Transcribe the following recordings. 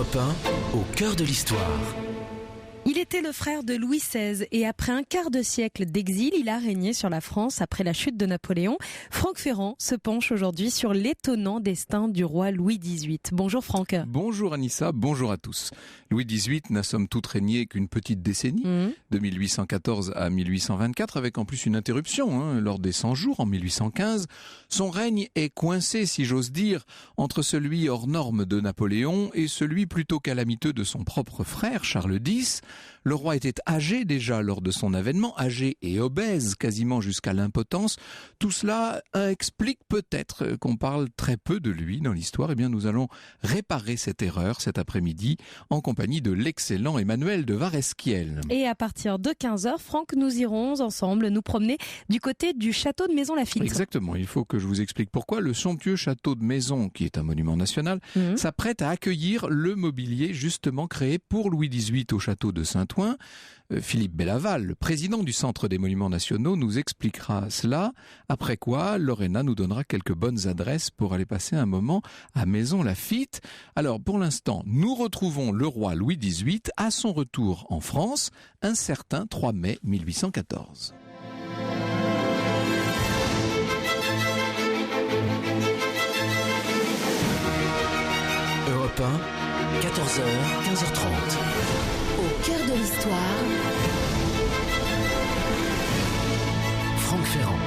Europe 1, au cœur de l'histoire. Il était le frère de Louis XVI et après un quart de siècle d'exil, il a régné sur la France après la chute de Napoléon. Franck Ferrand se penche aujourd'hui sur l'étonnant destin du roi Louis XVIII. Bonjour Franck. Bonjour Anissa, bonjour à tous. Louis XVIII n'a somme toute régné qu'une petite décennie, de 1814 à 1824, avec en plus une interruption lors des 100 jours en 1815. Son règne est coincé, si j'ose dire, entre celui hors norme de Napoléon et celui plutôt calamiteux de son propre frère, Charles X. Le roi était âgé déjà lors de son avènement, âgé et obèse, quasiment jusqu'à l'impotence. Tout cela explique peut-être qu'on parle très peu de lui dans l'histoire. Eh bien, nous allons réparer cette erreur cet après-midi en compagnie de l'excellent Emmanuel de Varesquiel. Et à partir de 15h, Franck, nous irons ensemble nous promener du côté du château de Maisons-Laffitte. Exactement, il faut que je vous explique pourquoi le somptueux château de Maisons, qui est un monument national, s'apprête à accueillir le mobilier justement créé pour Louis XVIII au château de Saint-Ouen. Philippe Bellaval, le président du Centre des Monuments Nationaux, nous expliquera cela, après quoi Lorena nous donnera quelques bonnes adresses pour aller passer un moment à Maisons-Laffitte. Alors pour l'instant, nous retrouvons le roi Louis XVIII à son retour en France, un certain 3 mai 1814. Europe 1, 14h, 15h30. Au cœur de l'histoire, Franck Ferrand.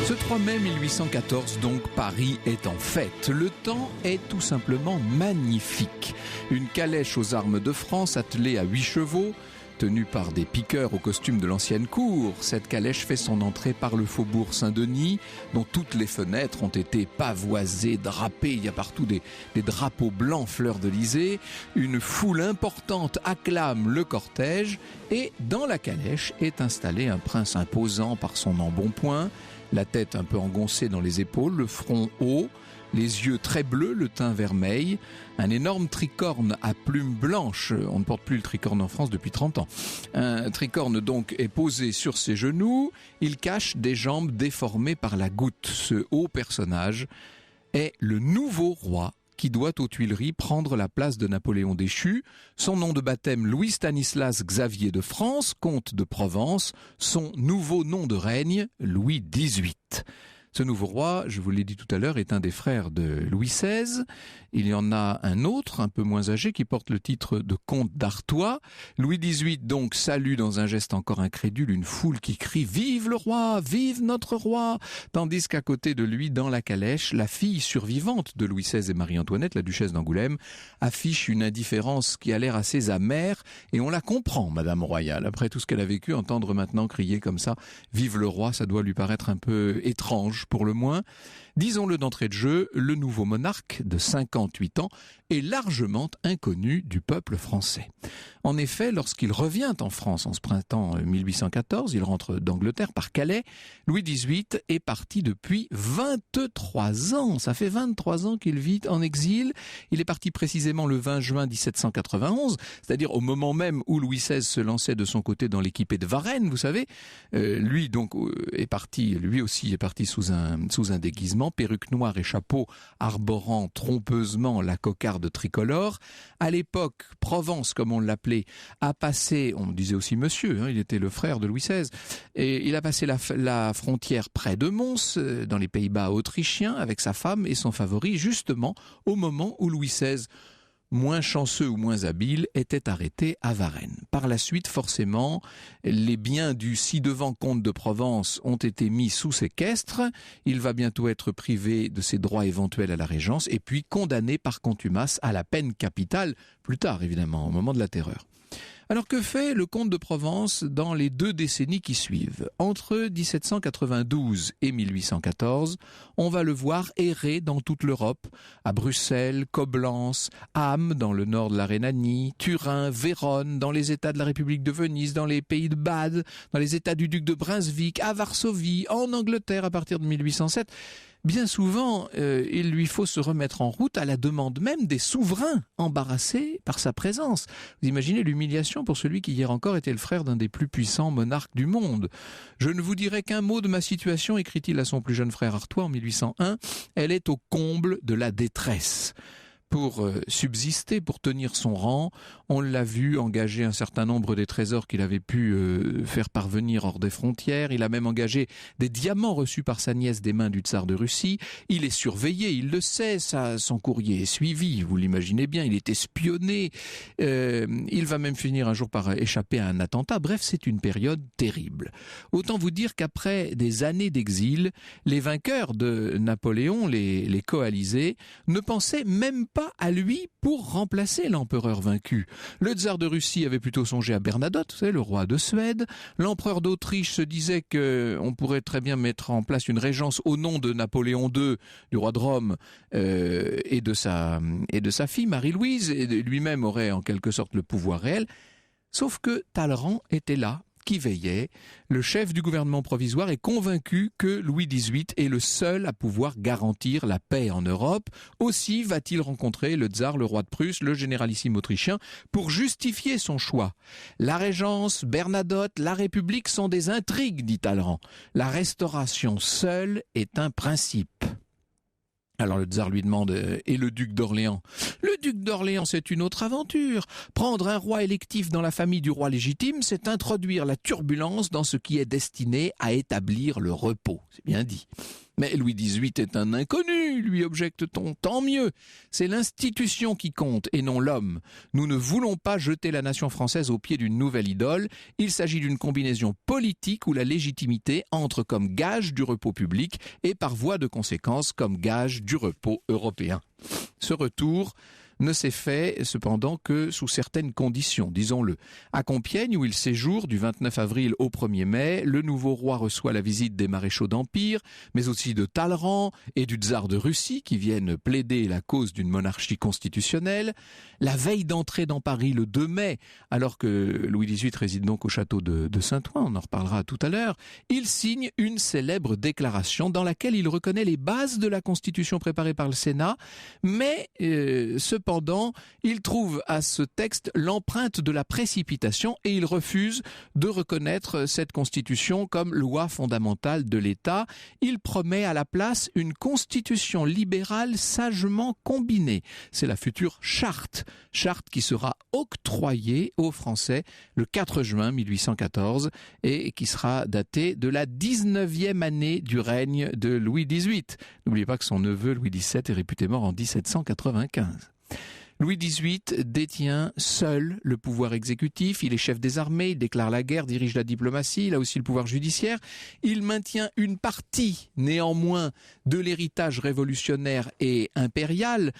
Ce 3 mai 1814, donc, Paris est en fête. Le temps est tout simplement magnifique. Une calèche aux armes de France attelée à 8 chevaux, tenue par des piqueurs au costume de l'ancienne cour. Cette calèche fait son entrée par le faubourg Saint-Denis, dont toutes les fenêtres ont été pavoisées, drapées. Il y a partout des drapeaux blancs fleur-de-lysée. Une foule importante acclame le cortège et dans la calèche est installé un prince imposant par son embonpoint, la tête un peu engoncée dans les épaules, le front haut, les yeux très bleus, le teint vermeil, un énorme tricorne à plumes blanches. On ne porte plus le tricorne en France depuis 30 ans. Un tricorne donc est posé sur ses genoux. Il cache des jambes déformées par la goutte. Ce haut personnage est le nouveau roi qui doit aux Tuileries prendre la place de Napoléon déchu. Son nom de baptême, Louis Stanislas Xavier de France, comte de Provence. Son nouveau nom de règne, Louis XVIII. Ce nouveau roi, je vous l'ai dit tout à l'heure, est un des frères de Louis XVI. Il y en a un autre, un peu moins âgé, qui porte le titre de comte d'Artois. Louis XVIII donc salue dans un geste encore incrédule une foule qui crie « Vive le roi! Vive notre roi !» Tandis qu'à côté de lui, dans la calèche, la fille survivante de Louis XVI et Marie-Antoinette, la duchesse d'Angoulême, affiche une indifférence qui a l'air assez amère et on la comprend, Madame Royale. Après tout ce qu'elle a vécu, entendre maintenant crier comme ça « Vive le roi !» ça doit lui paraître un peu étrange pour le moins. Disons-le d'entrée de jeu, le nouveau monarque de 58 ans est largement inconnu du peuple français. En effet, lorsqu'il revient en France en ce printemps 1814, il rentre d'Angleterre par Calais, Louis XVIII est parti depuis 23 ans. Ça fait 23 ans qu'il vit en exil. Il est parti précisément le 20 juin 1791, c'est-à-dire au moment même où Louis XVI se lançait de son côté dans l'équipée de Varennes, vous savez. Lui donc est parti, lui aussi est parti sous un déguisement, perruque noire et chapeau arborant trompeusement la cocarde tricolore. À l'époque, Provence, comme on l'appelait, a passé, on disait aussi monsieur, il était le frère de Louis XVI, et il a passé la frontière près de Mons, dans les Pays-Bas autrichiens, avec sa femme et son favori, justement au moment où Louis XVI, moins chanceux ou moins habile, était arrêté à Varennes. Par la suite, forcément, les biens du ci-devant comte de Provence ont été mis sous séquestre. Il va bientôt être privé de ses droits éventuels à la régence et puis condamné par contumace à la peine capitale, plus tard évidemment, au moment de la Terreur. Alors que fait le comte de Provence dans les 2 décennies qui suivent? Entre 1792 et 1814, on va le voir errer dans toute l'Europe, à Bruxelles, Coblence, Ham dans le nord de la Rhénanie, Turin, Vérone, dans les États de la République de Venise, dans les pays de Bade, dans les États du duc de Brunswick, à Varsovie, en Angleterre à partir de 1807. bien souvent, il lui faut se remettre en route à la demande même des souverains embarrassés par sa présence. Vous imaginez l'humiliation pour celui qui hier encore était le frère d'un des plus puissants monarques du monde. « Je ne vous dirai qu'un mot de ma situation », écrit-il à son plus jeune frère Artois en 1801. « Elle est au comble de la détresse. » Pour subsister, pour tenir son rang, on l'a vu engager un certain nombre des trésors qu'il avait pu faire parvenir hors des frontières. Il a même engagé des diamants reçus par sa nièce des mains du tsar de Russie. Il est surveillé, il le sait, son courrier est suivi, vous l'imaginez bien, il est espionné. Il va même finir un jour par échapper à un attentat. Bref, c'est une période terrible. Autant vous dire qu'après des années d'exil, les vainqueurs de Napoléon, les coalisés, ne pensaient même pas à lui pour remplacer l'empereur vaincu. Le tsar de Russie avait plutôt songé à Bernadotte, le roi de Suède. L'empereur d'Autriche se disait qu'on pourrait très bien mettre en place une régence au nom de Napoléon II, du roi de Rome, et de sa fille Marie-Louise, et lui-même aurait en quelque sorte le pouvoir réel. Sauf que Talleyrand était là, qui veillait. Le chef du gouvernement provisoire est convaincu que Louis XVIII est le seul à pouvoir garantir la paix en Europe. Aussi va-t-il rencontrer le tsar, le roi de Prusse, le généralissime autrichien, pour justifier son choix. La Régence, Bernadotte, la République sont des intrigues, dit Talleyrand. La restauration seule est un principe. Alors le tsar lui demande « Et le duc d'Orléans ?» Le duc d'Orléans, c'est une autre aventure. Prendre un roi électif dans la famille du roi légitime, c'est introduire la turbulence dans ce qui est destiné à établir le repos. C'est bien dit. Mais Louis XVIII est un inconnu, lui objecte-t-on. Tant mieux. C'est l'institution qui compte et non l'homme. Nous ne voulons pas jeter la nation française au pied d'une nouvelle idole. Il s'agit d'une combinaison politique où la légitimité entre comme gage du repos public et par voie de conséquence comme gage du repos européen. Ce retour ne s'est fait cependant que sous certaines conditions, disons-le. À Compiègne, où il séjourne du 29 avril au 1er mai, le nouveau roi reçoit la visite des maréchaux d'Empire, mais aussi de Talleyrand et du tsar de Russie qui viennent plaider la cause d'une monarchie constitutionnelle. La veille d'entrée dans Paris, le 2 mai, alors que Louis XVIII réside donc au château de Saint-Ouen, on en reparlera tout à l'heure, il signe une célèbre déclaration dans laquelle il reconnaît les bases de la Constitution préparée par le Sénat, mais cependant, il trouve à ce texte l'empreinte de la précipitation et il refuse de reconnaître cette Constitution comme loi fondamentale de l'État. Il promet à la place une Constitution libérale sagement combinée. C'est la future charte qui sera octroyée aux Français le 4 juin 1814 et qui sera datée de la 19e année du règne de Louis XVIII. N'oubliez pas que son neveu Louis XVII est réputé mort en 1795. Louis XVIII détient seul le pouvoir exécutif, il est chef des armées, il déclare la guerre, dirige la diplomatie, il a aussi le pouvoir judiciaire. Il maintient une partie, néanmoins, de l'héritage révolutionnaire et impérial.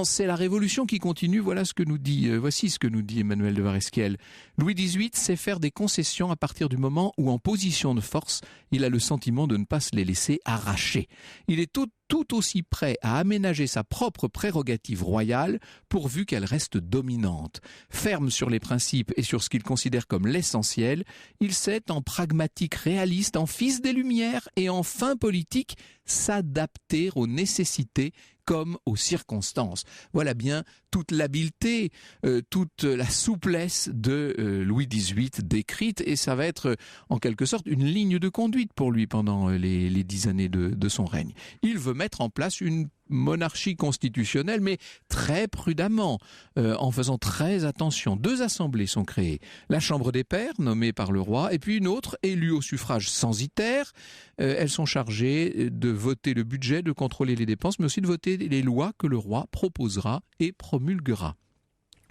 C'est la révolution qui continue, voici ce que nous dit Emmanuel de Varesquiel. Louis XVIII sait faire des concessions à partir du moment où, en position de force, il a le sentiment de ne pas se les laisser arracher. Il est tout aussi prêt à aménager sa propre prérogative royale pourvu qu'elle reste dominante. Ferme sur les principes et sur ce qu'il considère comme l'essentiel, il sait, en pragmatique réaliste, en fils des Lumières et en fin politique, s'adapter aux nécessités comme aux circonstances. Voilà bien toute l'habileté, toute la souplesse de Louis XVIII décrite, et ça va être en quelque sorte une ligne de conduite pour lui pendant les 10 années de son règne. Il veut mettre en place une monarchie constitutionnelle, mais très prudemment, en faisant très attention. 2 assemblées sont créées. La Chambre des Pairs, nommée par le roi, et puis une autre, élue au suffrage censitaire. Elles sont chargées de voter le budget, de contrôler les dépenses, mais aussi de voter les lois que le roi proposera et promulguera.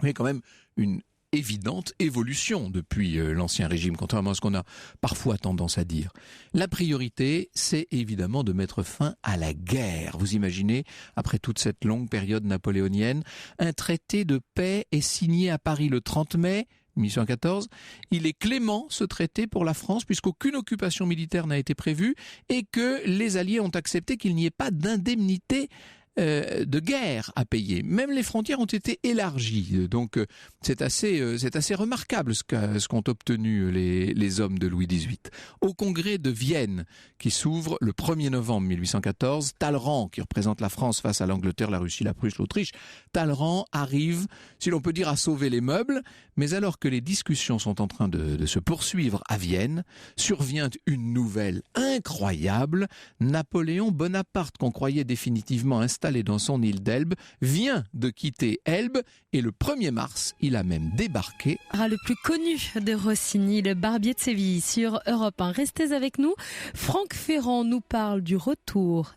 Il y a quand même une évidente évolution depuis l'Ancien Régime, contrairement à ce qu'on a parfois tendance à dire. La priorité, c'est évidemment de mettre fin à la guerre. Vous imaginez, après toute cette longue période napoléonienne, un traité de paix est signé à Paris le 30 mai 1814. Il est clément, ce traité, pour la France, puisqu'aucune occupation militaire n'a été prévue et que les Alliés ont accepté qu'il n'y ait pas d'indemnité de guerre à payer. Même les frontières ont été élargies. Donc c'est assez remarquable ce qu'ont obtenu les hommes de Louis XVIII. Au congrès de Vienne, qui s'ouvre le 1er novembre 1814, Talleyrand, qui représente la France face à l'Angleterre, la Russie, la Prusse, l'Autriche, Talleyrand arrive, si l'on peut dire, à sauver les meubles, mais alors que les discussions sont en train de se poursuivre à Vienne, survient une nouvelle incroyable. Napoléon Bonaparte, qu'on croyait définitivement installé dans son île d'Elbe, vient de quitter Elbe et le 1er mars, il a même débarqué. Le plus connu de Rossini, le Barbier de Séville, sur Europe 1. Restez avec nous. Franck Ferrand nous parle des retours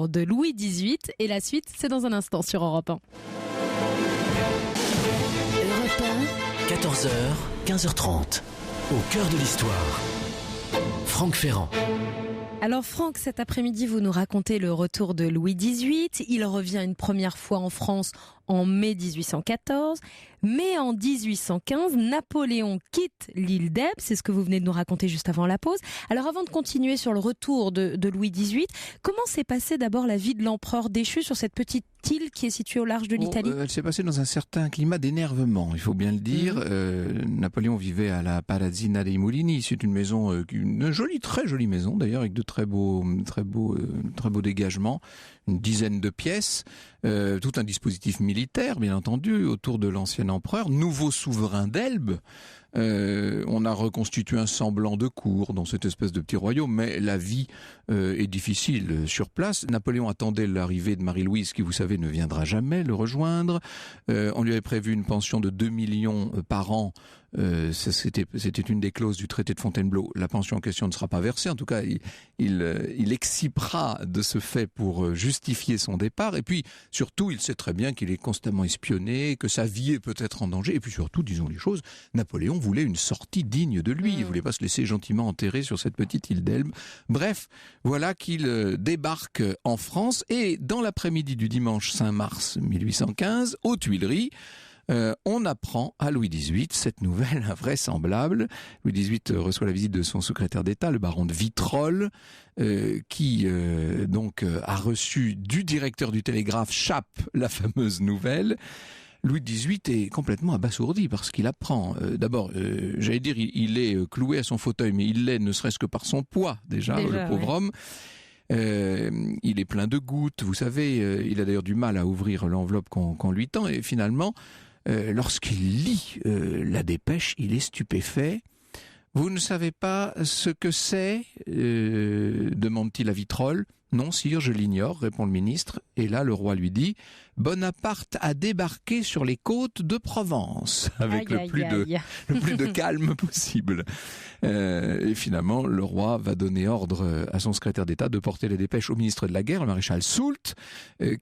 de Louis XVIII et la suite, c'est dans un instant sur Europe 1. Europe 1. 14h, 15h30. Au cœur de l'histoire. Franck Ferrand. Alors Franck, cet après-midi, vous nous racontez le retour de Louis XVIII. Il revient une première fois en France en mai 1814. Mais en 1815, Napoléon quitte l'île d'Elbe. C'est ce que vous venez de nous raconter juste avant la pause. Alors avant de continuer sur le retour de Louis XVIII, comment s'est passée d'abord la vie de l'empereur déchu sur cette petite île qui est située au large de l'Italie ? Elle s'est passée dans un certain climat d'énervement, il faut bien le dire. Napoléon vivait à la Palazzina dei Mulini. C'est une maison, une jolie, très jolie maison d'ailleurs, avec de très beaux dégagements, une dizaine de pièces, tout un dispositif militaire, bien entendu, autour de l'ancien empereur, nouveau souverain d'Elbe. On a reconstitué un semblant de cour dans cette espèce de petit royaume, mais la vie est difficile sur place. Napoléon attendait l'arrivée de Marie-Louise, qui, vous savez, ne viendra jamais le rejoindre. On lui avait prévu une pension de 2 millions par an. C'était une des clauses du traité de Fontainebleau. La pension en question ne sera pas versée. En tout cas, il excipera de ce fait pour justifier son départ. Et puis, surtout, il sait très bien qu'il est constamment espionné, que sa vie est peut-être en danger. Et puis surtout, disons les choses, Napoléon voulait une sortie digne de lui. Il voulait pas se laisser gentiment enterrer sur cette petite île d'Elbe. Bref, voilà qu'il débarque en France. Et dans l'après-midi du dimanche 5 mars 1815, aux Tuileries, on apprend à Louis XVIII cette nouvelle invraisemblable. Louis XVIII reçoit la visite de son secrétaire d'État, le baron de Vitrolles, qui a reçu du directeur du télégraphe Chappe la fameuse nouvelle. Louis XVIII est complètement abasourdi parce qu'il apprend. D'abord, j'allais dire, il est cloué à son fauteuil, mais il l'est ne serait-ce que par son poids déjà le pauvre homme. Il est plein de gouttes, vous savez, il a d'ailleurs du mal à ouvrir l'enveloppe qu'on lui tend, et finalement, lorsqu'il lit la dépêche, il est stupéfait. « Vous ne savez pas ce que c'est ?» demande-t-il à Vitrolles. « Non, sire, je l'ignore », répond le ministre. Et là, le roi lui dit « Bonaparte a débarqué sur les côtes de Provence », avec le plus de calme possible. Et finalement, le roi va donner ordre à son secrétaire d'État de porter les dépêches au ministre de la Guerre, le maréchal Soult,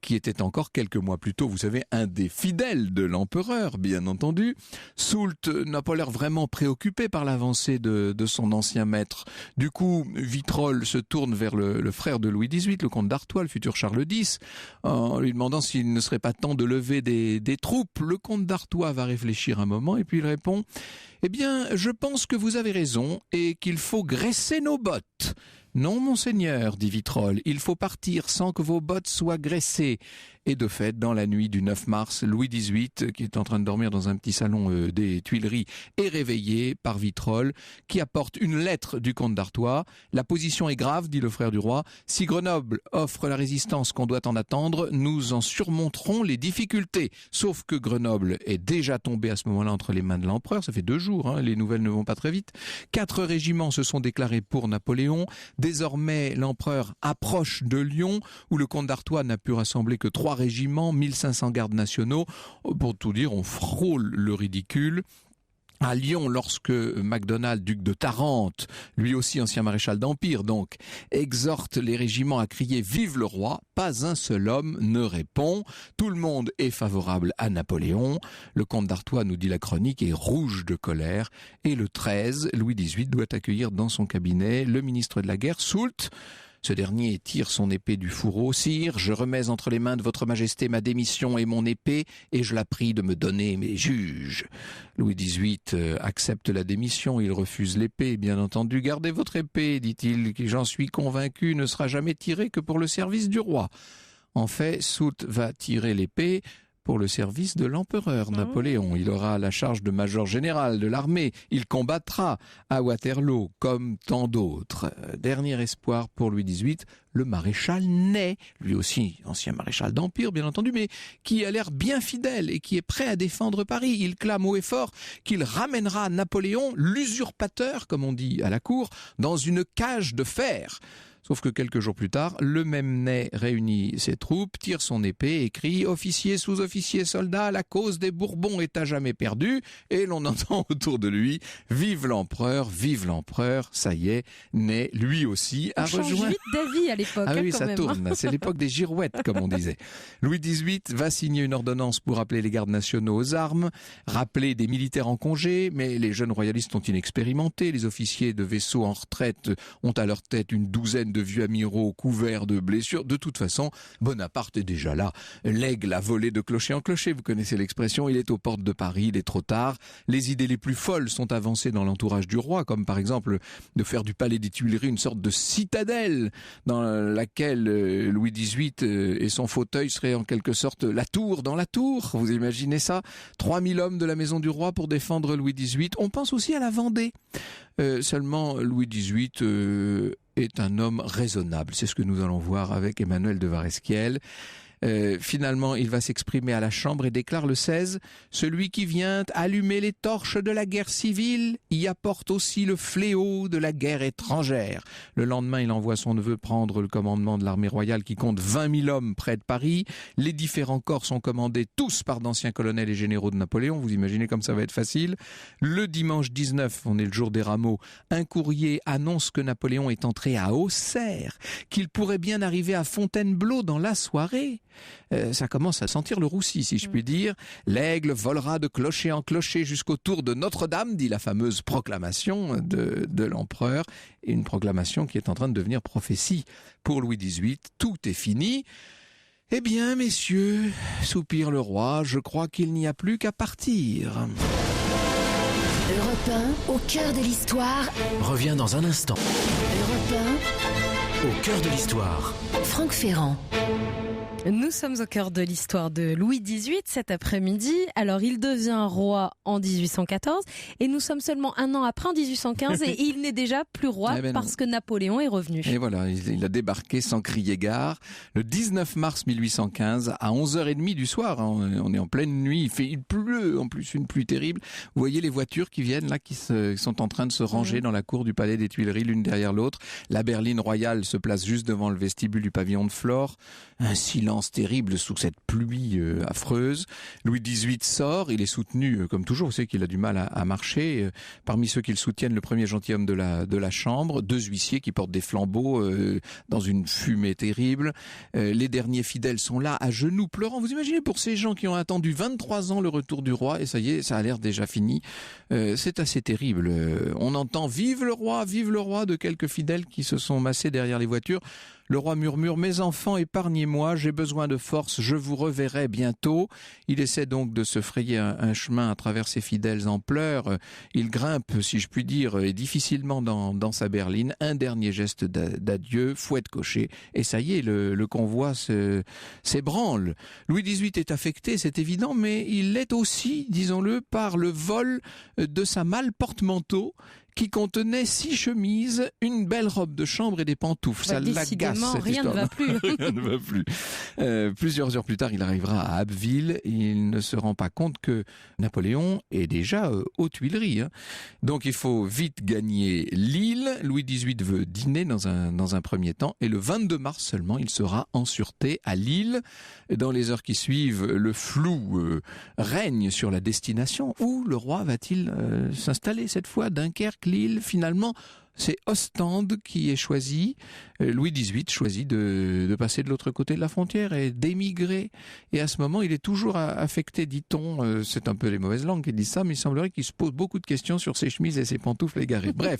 qui était encore quelques mois plus tôt, vous savez, un des fidèles de l'empereur, bien entendu. Soult n'a pas l'air vraiment préoccupé par l'avancée de son ancien maître. Du coup, Vitrolles se tourne vers le frère de Louis XVIII, le comte d'Artois, le futur Charles X, en lui demandant s'il ne serait pas temps de lever des troupes. Le comte d'Artois va réfléchir un moment et puis il répond « Eh bien, je pense que vous avez raison et qu'il faut graisser nos bottes. » « Non, monseigneur, dit Vitrolles, il faut partir sans que vos bottes soient graissées. » Et de fait, dans la nuit du 9 mars, Louis XVIII, qui est en train de dormir dans un petit salon des Tuileries, est réveillé par Vitrolles, qui apporte une lettre du comte d'Artois. « La position est grave, dit le frère du roi. Si Grenoble offre la résistance qu'on doit en attendre, nous en surmonterons les difficultés. » Sauf que Grenoble est déjà tombé à ce moment-là entre les mains de l'empereur. Ça fait 2 jours, les nouvelles ne vont pas très vite. 4 régiments se sont déclarés pour Napoléon. Désormais, l'empereur approche de Lyon, où le comte d'Artois n'a pu rassembler que 3 régiments, 1500 gardes nationaux. Pour tout dire, on frôle le ridicule. À Lyon, lorsque Macdonald, duc de Tarente, lui aussi ancien maréchal d'Empire donc, exhorte les régiments à crier « Vive le roi !», pas un seul homme ne répond. Tout le monde est favorable à Napoléon. Le comte d'Artois, nous dit la chronique, est rouge de colère. Et le 13, Louis XVIII doit accueillir dans son cabinet le ministre de la Guerre, Soult. Ce dernier tire son épée du fourreau. « Sire, je remets entre les mains de votre majesté ma démission et mon épée, et je la prie de me donner mes juges. » Louis XVIII accepte la démission, il refuse l'épée, bien entendu. « Gardez votre épée, dit-il, qui, j'en suis convaincu, ne sera jamais tirée que pour le service du roi. » En fait, Soult va tirer l'épée pour le service de l'empereur Napoléon. Il aura la charge de major général de l'armée. Il combattra à Waterloo, comme tant d'autres. Dernier espoir pour Louis XVIII, le maréchal Ney, lui aussi ancien maréchal d'Empire, bien entendu, mais qui a l'air bien fidèle et qui est prêt à défendre Paris. Il clame haut et fort qu'il ramènera Napoléon, l'usurpateur, comme on dit à la cour, dans une cage de fer. Sauf que quelques jours plus tard, le même Ney réunit ses troupes, tire son épée et crie « Officiers, sous-officiers, soldats, la cause des Bourbons est à jamais perdue » et l'on entend autour de lui « Vive l'empereur, ça y est, Ney, lui aussi, a rejoint... » On change vite d'avis à l'époque. Ah oui, quand ça même. tourne, c'est l'époque des girouettes, comme on disait. Louis XVIII va signer une ordonnance pour appeler les gardes nationaux aux armes, rappeler des militaires en congé, mais les jeunes royalistes sont inexpérimentés, les officiers de vaisseaux en retraite ont à leur tête une douzaine de vieux amiraux couverts de blessures. De toute façon, Bonaparte est déjà là. L'aigle a volé de clocher en clocher, vous connaissez l'expression, il est aux portes de Paris, il est trop tard. Les idées les plus folles sont avancées dans l'entourage du roi, comme par exemple de faire du palais des Tuileries une sorte de citadelle dans laquelle Louis XVIII et son fauteuil seraient en quelque sorte la tour dans la tour. Vous imaginez ça ? 3000 hommes de la maison du roi pour défendre Louis XVIII. On pense aussi à la Vendée. Seulement, Louis XVIII est un homme raisonnable. C'est ce que nous allons voir avec Emmanuel de Varesquiel. Finalement, il va s'exprimer à la Chambre et déclare le 16 « Celui qui vient allumer les torches de la guerre civile y apporte aussi le fléau de la guerre étrangère. » Le lendemain, il envoie son neveu prendre le commandement de l'armée royale qui compte 20 000 hommes près de Paris. Les différents corps sont commandés tous par d'anciens colonels et généraux de Napoléon. Vous imaginez comme ça va être facile. Le dimanche 19, on est le jour des rameaux, un courrier annonce que Napoléon est entré à Auxerre, qu'il pourrait bien arriver à Fontainebleau dans la soirée. Ça commence à sentir le roussi, si je puis dire. L'aigle volera de clocher en clocher jusqu'au tour de Notre-Dame, dit la fameuse proclamation de l'empereur. Et une proclamation qui est en train de devenir prophétie pour Louis XVIII. Tout est fini. Eh bien, messieurs, soupire le roi, je crois qu'il n'y a plus qu'à partir. Europe 1, au cœur de l'histoire. Revient dans un instant. Europe Au cœur de l'histoire. 1, Franck Ferrand. Nous sommes au cœur de l'histoire de Louis XVIII cet après-midi. Alors, il devient roi en 1814 et nous sommes seulement un an après, en 1815, et il n'est déjà plus roi parce que Napoléon est revenu. Et voilà, il a débarqué sans crier gare le 19 mars 1815 à 11h30 du soir. On est en pleine nuit, il pleut, en plus une pluie terrible. Vous voyez les voitures qui viennent là, qui sont en train de se ranger dans la cour du palais des Tuileries, l'une derrière l'autre. La berline royale se place juste devant le vestibule du pavillon de Flore. Un silence terrible sous cette pluie affreuse. Louis XVIII sort, il est soutenu comme toujours, vous savez qu'il a du mal à marcher. Parmi ceux qui le soutiennent, le premier gentilhomme de la chambre, 2 huissiers qui portent des flambeaux dans une fumée terrible. Les derniers fidèles sont là à genoux pleurant. Vous imaginez pour ces gens qui ont attendu 23 ans le retour du roi et ça y est, ça a l'air déjà fini. C'est assez terrible. On entend vive le roi de quelques fidèles qui se sont massés derrière les voitures. Le roi murmure « Mes enfants, épargnez-moi, j'ai besoin de force, je vous reverrai bientôt ». Il essaie donc de se frayer un chemin à travers ses fidèles en pleurs. Il grimpe, si je puis dire, et difficilement dans sa berline. Un dernier geste d'adieu, fouette cocher, et ça y est, le convoi s'ébranle. Louis XVIII est affecté, c'est évident, mais il l'est aussi, disons-le, par le vol de sa malle porte-manteau qui contenait 6 chemises, une belle robe de chambre et des pantoufles. Ça l'agace, cette rien histoire. Ne va plus. Rien ne va plus. Plusieurs heures plus tard, il arrivera à Abbeville. Il ne se rend pas compte que Napoléon est déjà aux Tuileries. Donc il faut vite gagner Lille. Louis XVIII veut dîner dans un premier temps. Et le 22 mars seulement, il sera en sûreté à Lille. Dans les heures qui suivent, le flou règne sur la destination. Où le roi va-t-il s'installer cette fois? Dunkerque, Lille, finalement, c'est Ostende qui est choisi. Louis XVIII choisit de passer de l'autre côté de la frontière et d'émigrer. Et à ce moment, il est toujours affecté, dit-on, c'est un peu les mauvaises langues qui disent ça, mais il semblerait qu'il se pose beaucoup de questions sur ses chemises et ses pantoufles égarées. Bref,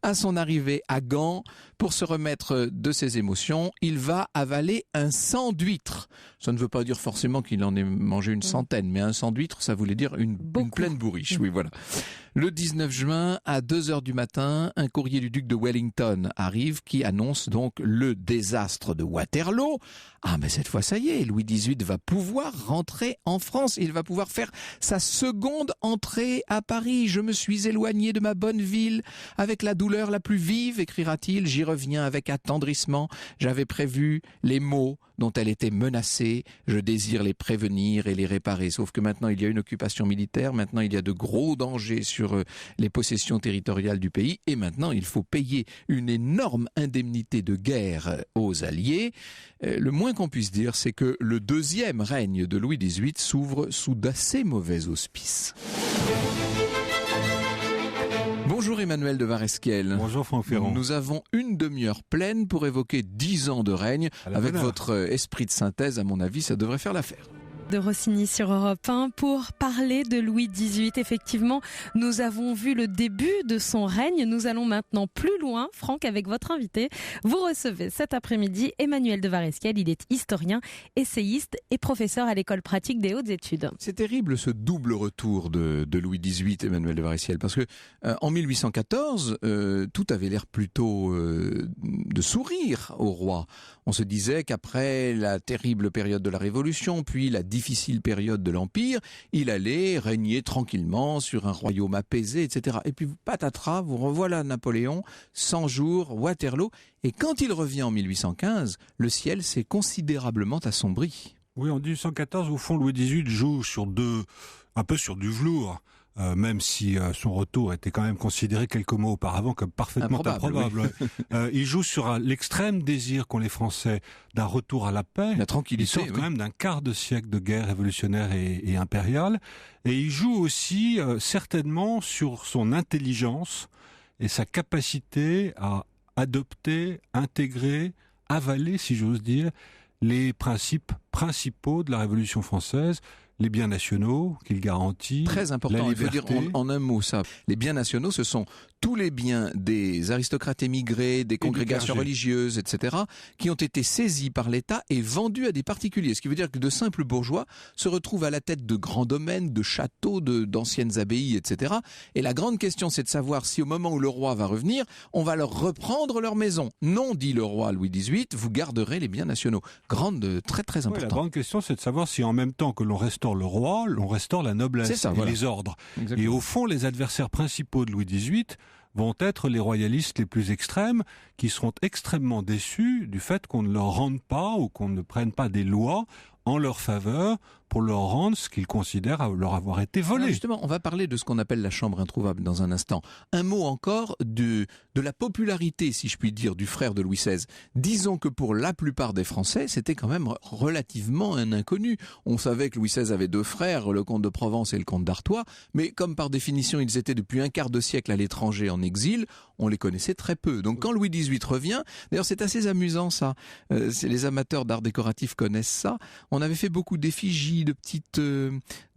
à son arrivée à Gand, pour se remettre de ses émotions, il va avaler un sang d'huître. Ça ne veut pas dire forcément qu'il en ait mangé une centaine, mais un sang d'huître, ça voulait dire une pleine bourriche. Oui, voilà. Le 19 juin, à 2h du matin, un courrier courrier du duc de Wellington arrive qui annonce donc le désastre de Waterloo. Ah mais cette fois ça y est, Louis XVIII va pouvoir rentrer en France, il va pouvoir faire sa seconde entrée à Paris. Je me suis éloigné de ma bonne ville avec la douleur la plus vive, écrira-t-il, j'y reviens avec attendrissement, j'avais prévu les maux dont elle était menacée, je désire les prévenir et les réparer. Sauf que maintenant il y a une occupation militaire, maintenant il y a de gros dangers sur les possessions territoriales du pays et maintenant il faut payer une énorme indemnité de guerre aux Alliés. Le moins qu'on puisse dire, c'est que le deuxième règne de Louis XVIII s'ouvre sous d'assez mauvais auspices. Bonjour Emmanuel de Varesquiel. Bonjour Franck Ferrand. Nous avons une demi-heure pleine pour évoquer 10 ans de règne. Avec votre esprit de synthèse, à mon avis, ça devrait faire l'affaire. De Rossini sur Europe 1 pour parler de Louis XVIII. Effectivement, nous avons vu le début de son règne. Nous allons maintenant plus loin, Franck, avec votre invité. Vous recevez cet après-midi Emmanuel de Varesquiel. Il est historien, essayiste et professeur à l'école pratique des hautes études. C'est terrible ce double retour de Louis XVIII, Emmanuel de Varesquiel, parce que en 1814, tout avait l'air plutôt de sourire au roi. On se disait qu'après la terrible période de la Révolution, puis la difficile période de l'Empire, il allait régner tranquillement sur un royaume apaisé, etc. Et puis patatras, vous revoilà Napoléon, 100 jours, Waterloo, et quand il revient en 1815, le ciel s'est considérablement assombri. Oui, en 1814, au fond, Louis XVIII joue un peu sur du velours. Même si son retour était quand même considéré quelques mois auparavant comme parfaitement improbable. Oui. Il joue sur l'extrême désir qu'ont les Français d'un retour à la paix. La tranquillité. Il sort quand même d'un quart de siècle de guerre révolutionnaire et impériale. Et il joue aussi certainement sur son intelligence et sa capacité à adopter, intégrer, avaler, si j'ose dire, les principes principaux de la Révolution française. Les biens nationaux qu'il garantit. Très important, il faut dire en un mot ça. Les biens nationaux, ce sont tous les biens des aristocrates émigrés, des congrégations religieuses, etc., qui ont été saisis par l'État et vendus à des particuliers. Ce qui veut dire que de simples bourgeois se retrouvent à la tête de grands domaines, de châteaux, d'anciennes abbayes, etc. Et la grande question, c'est de savoir si au moment où le roi va revenir, on va leur reprendre leur maison. Non, dit le roi Louis XVIII, vous garderez les biens nationaux. Très très important. Oui, la grande question, c'est de savoir si en même temps que l'on restaure le roi, l'on restaure la noblesse les ordres. Exactement. Et au fond, les adversaires principaux de Louis XVIII vont être les royalistes les plus extrêmes, qui seront extrêmement déçus du fait qu'on ne leur rende pas ou qu'on ne prenne pas des lois en leur faveur pour leur rendre ce qu'ils considèrent leur avoir été volé. Alors justement, on va parler de ce qu'on appelle la chambre introuvable dans un instant. Un mot encore de la popularité, si je puis dire, du frère de Louis XVI. Disons que pour la plupart des Français, c'était quand même relativement un inconnu. On savait que Louis XVI avait deux frères, le comte de Provence et le comte d'Artois, mais comme par définition ils étaient depuis un quart de siècle à l'étranger en exil, on les connaissait très peu. Donc quand Louis XVIII revient, d'ailleurs c'est assez amusant ça, les amateurs d'art décoratif connaissent ça, on avait fait beaucoup d'effigies, de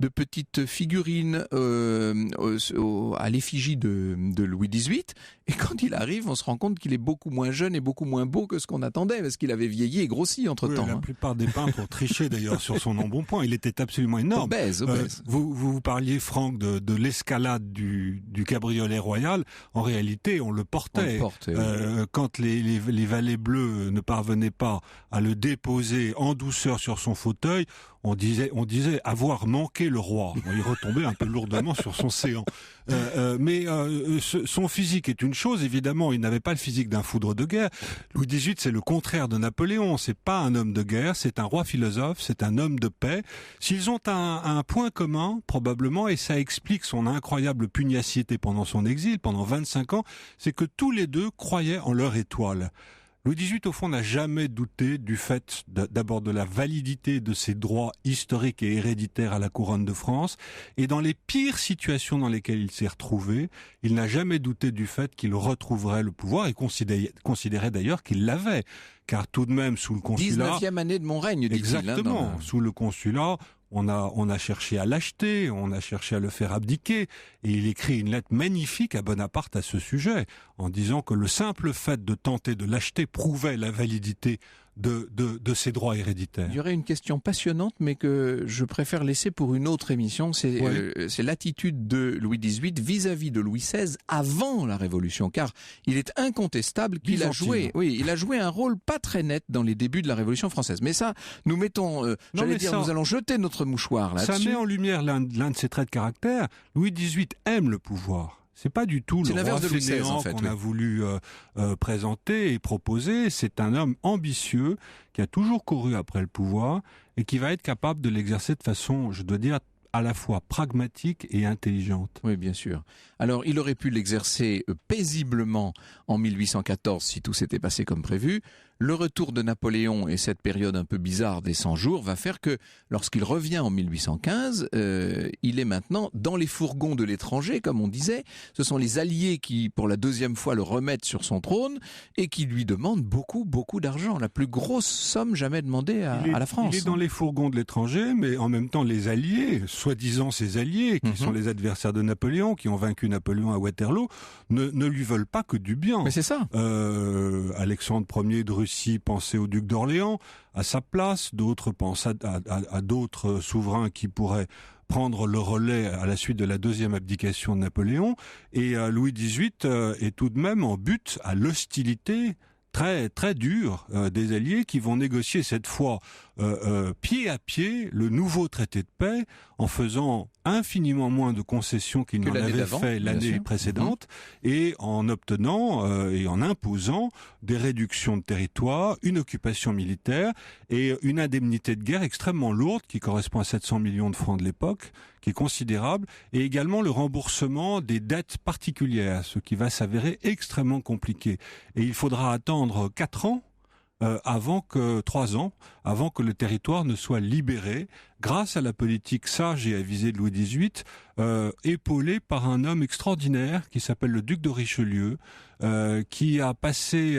petites figurines à l'effigie de Louis XVIII, et quand il arrive, on se rend compte qu'il est beaucoup moins jeune et beaucoup moins beau que ce qu'on attendait, parce qu'il avait vieilli et grossi entre-temps. La plupart des peintres ont triché d'ailleurs sur son embonpoint, il était absolument énorme. Obèse. Vous parliez, Franck, de l'escalade du cabriolet royal. En réalité, on le portait. Quand les valets bleus ne parvenaient pas à le déposer en douceur sur son fauteuil, on disait avoir manqué le roi. Il retombait un peu lourdement sur son séant. Mais son physique est une chose, évidemment, il n'avait pas le physique d'un foudre de guerre. Louis XVIII, c'est le contraire de Napoléon. C'est pas un homme de guerre, c'est un roi philosophe, c'est un homme de paix. S'ils ont un point commun, probablement, et ça explique son incroyable pugnacité pendant son exil, pendant 25 ans, c'est que tous les deux croyaient en leur étoile. Louis XVIII, au fond, n'a jamais douté du fait d'abord de la validité de ses droits historiques et héréditaires à la couronne de France, et dans les pires situations dans lesquelles il s'est retrouvé, il n'a jamais douté du fait qu'il retrouverait le pouvoir, et considérait d'ailleurs qu'il l'avait. Car tout de même, sous le consulat... 19e année de mon règne, dit-il. Exactement. Sous le consulat, on a cherché à l'acheter, on a cherché à le faire abdiquer, et il écrit une lettre magnifique à Bonaparte à ce sujet, en disant que le simple fait de tenter de l'acheter prouvait la validité de ses droits héréditaires. Il y aurait une question passionnante, mais que je préfère laisser pour une autre émission. C'est l'attitude de Louis XVIII vis-à-vis de Louis XVI avant la Révolution, car il est incontestable qu'il a joué un rôle pas très net dans les débuts de la Révolution française. Mais ça, nous mettons, nous allons jeter notre mouchoir là-dessus. Ça met en lumière l'un de ses traits de caractère. Louis XVIII aime le pouvoir. C'est pas du tout le roi fainéant qu'on a voulu présenter et proposer. C'est un homme ambitieux qui a toujours couru après le pouvoir et qui va être capable de l'exercer de façon, je dois dire, à la fois pragmatique et intelligente. Oui, bien sûr. Alors, il aurait pu l'exercer paisiblement en 1814 si tout s'était passé comme prévu. Le retour de Napoléon et cette période un peu bizarre des 100 jours va faire que, lorsqu'il revient en 1815, il est maintenant dans les fourgons de l'étranger, comme on disait. Ce sont les alliés qui, pour la deuxième fois, le remettent sur son trône et qui lui demandent beaucoup, beaucoup d'argent. La plus grosse somme jamais demandée à la France. Il est dans les fourgons de l'étranger, mais en même temps, les alliés, soi-disant ses alliés, qui sont les adversaires de Napoléon, qui ont vaincu Napoléon à Waterloo, ne lui veulent pas que du bien. Mais c'est ça. Alexandre Ier de Russie pensait au duc d'Orléans à sa place, d'autres pensent à d'autres souverains qui pourraient prendre le relais à la suite de la deuxième abdication de Napoléon, et Louis XVIII est tout de même en butte à l'hostilité très très dure des alliés qui vont négocier cette fois pied à pied le nouveau traité de paix en faisant infiniment moins de concessions qu'il n'en avait fait l'année précédente et en obtenant et en imposant des réductions de territoire, une occupation militaire et une indemnité de guerre extrêmement lourde qui correspond à 700 millions de francs de l'époque, qui est considérable, et également le remboursement des dettes particulières, ce qui va s'avérer extrêmement compliqué. Et il faudra attendre 4 ans, 3 ans, avant que le territoire ne soit libéré, grâce à la politique sage et avisée de Louis XVIII, épaulé par un homme extraordinaire qui s'appelle le duc de Richelieu, qui a passé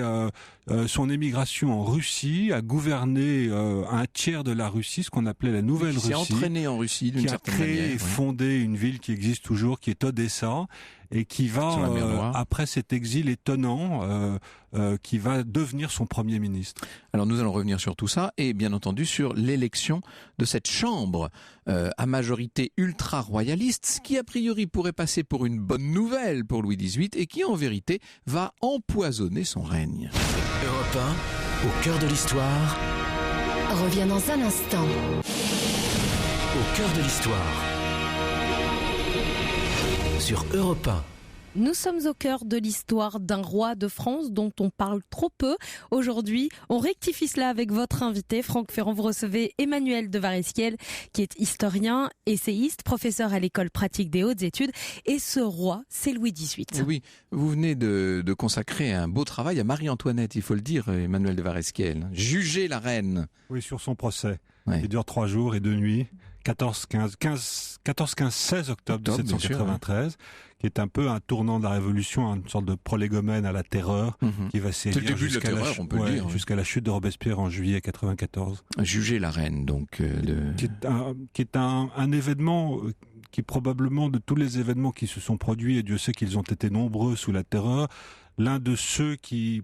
son émigration en Russie, a gouverné un tiers de la Russie, ce qu'on appelait la Nouvelle Russie. Qui s'est entraîné en Russie d'une certaine manière. Qui a créé et fondé une ville qui existe toujours, qui est Odessa, et qui va, après cet exil étonnant, qui va devenir son Premier ministre. Alors nous allons revenir sur tout ça, et bien entendu sur l'élection de cette chambre à majorité ultra-royaliste, ce qui a priori pourrait passer pour une bonne nouvelle pour Louis XVIII, et qui en vérité va empoisonner son règne. Europe 1, au cœur de l'histoire. Revient dans un instant. Au cœur de l'histoire. Sur Europe 1. Nous sommes au cœur de l'histoire d'un roi de France dont on parle trop peu. Aujourd'hui, on rectifie cela avec votre invité, Franck Ferrand. Vous recevez Emmanuel de Varesquiel, qui est historien, essayiste, professeur à l'école pratique des hautes études. Et ce roi, c'est Louis XVIII. Oui, vous venez de consacrer un beau travail à Marie-Antoinette, il faut le dire, Emmanuel de Varesquiel. Juger la reine. Oui, sur son procès. Ouais. Il dure 3 jours et 2 nuits. 16 octobre 1793, qui est un peu un tournant de la Révolution, une sorte de prolégomène à la terreur, qui va sévir jusqu'à la chute de Robespierre en juillet 94. Juger la reine, donc. Qui est un événement qui probablement, de tous les événements qui se sont produits, et Dieu sait qu'ils ont été nombreux sous la terreur, l'un de ceux qui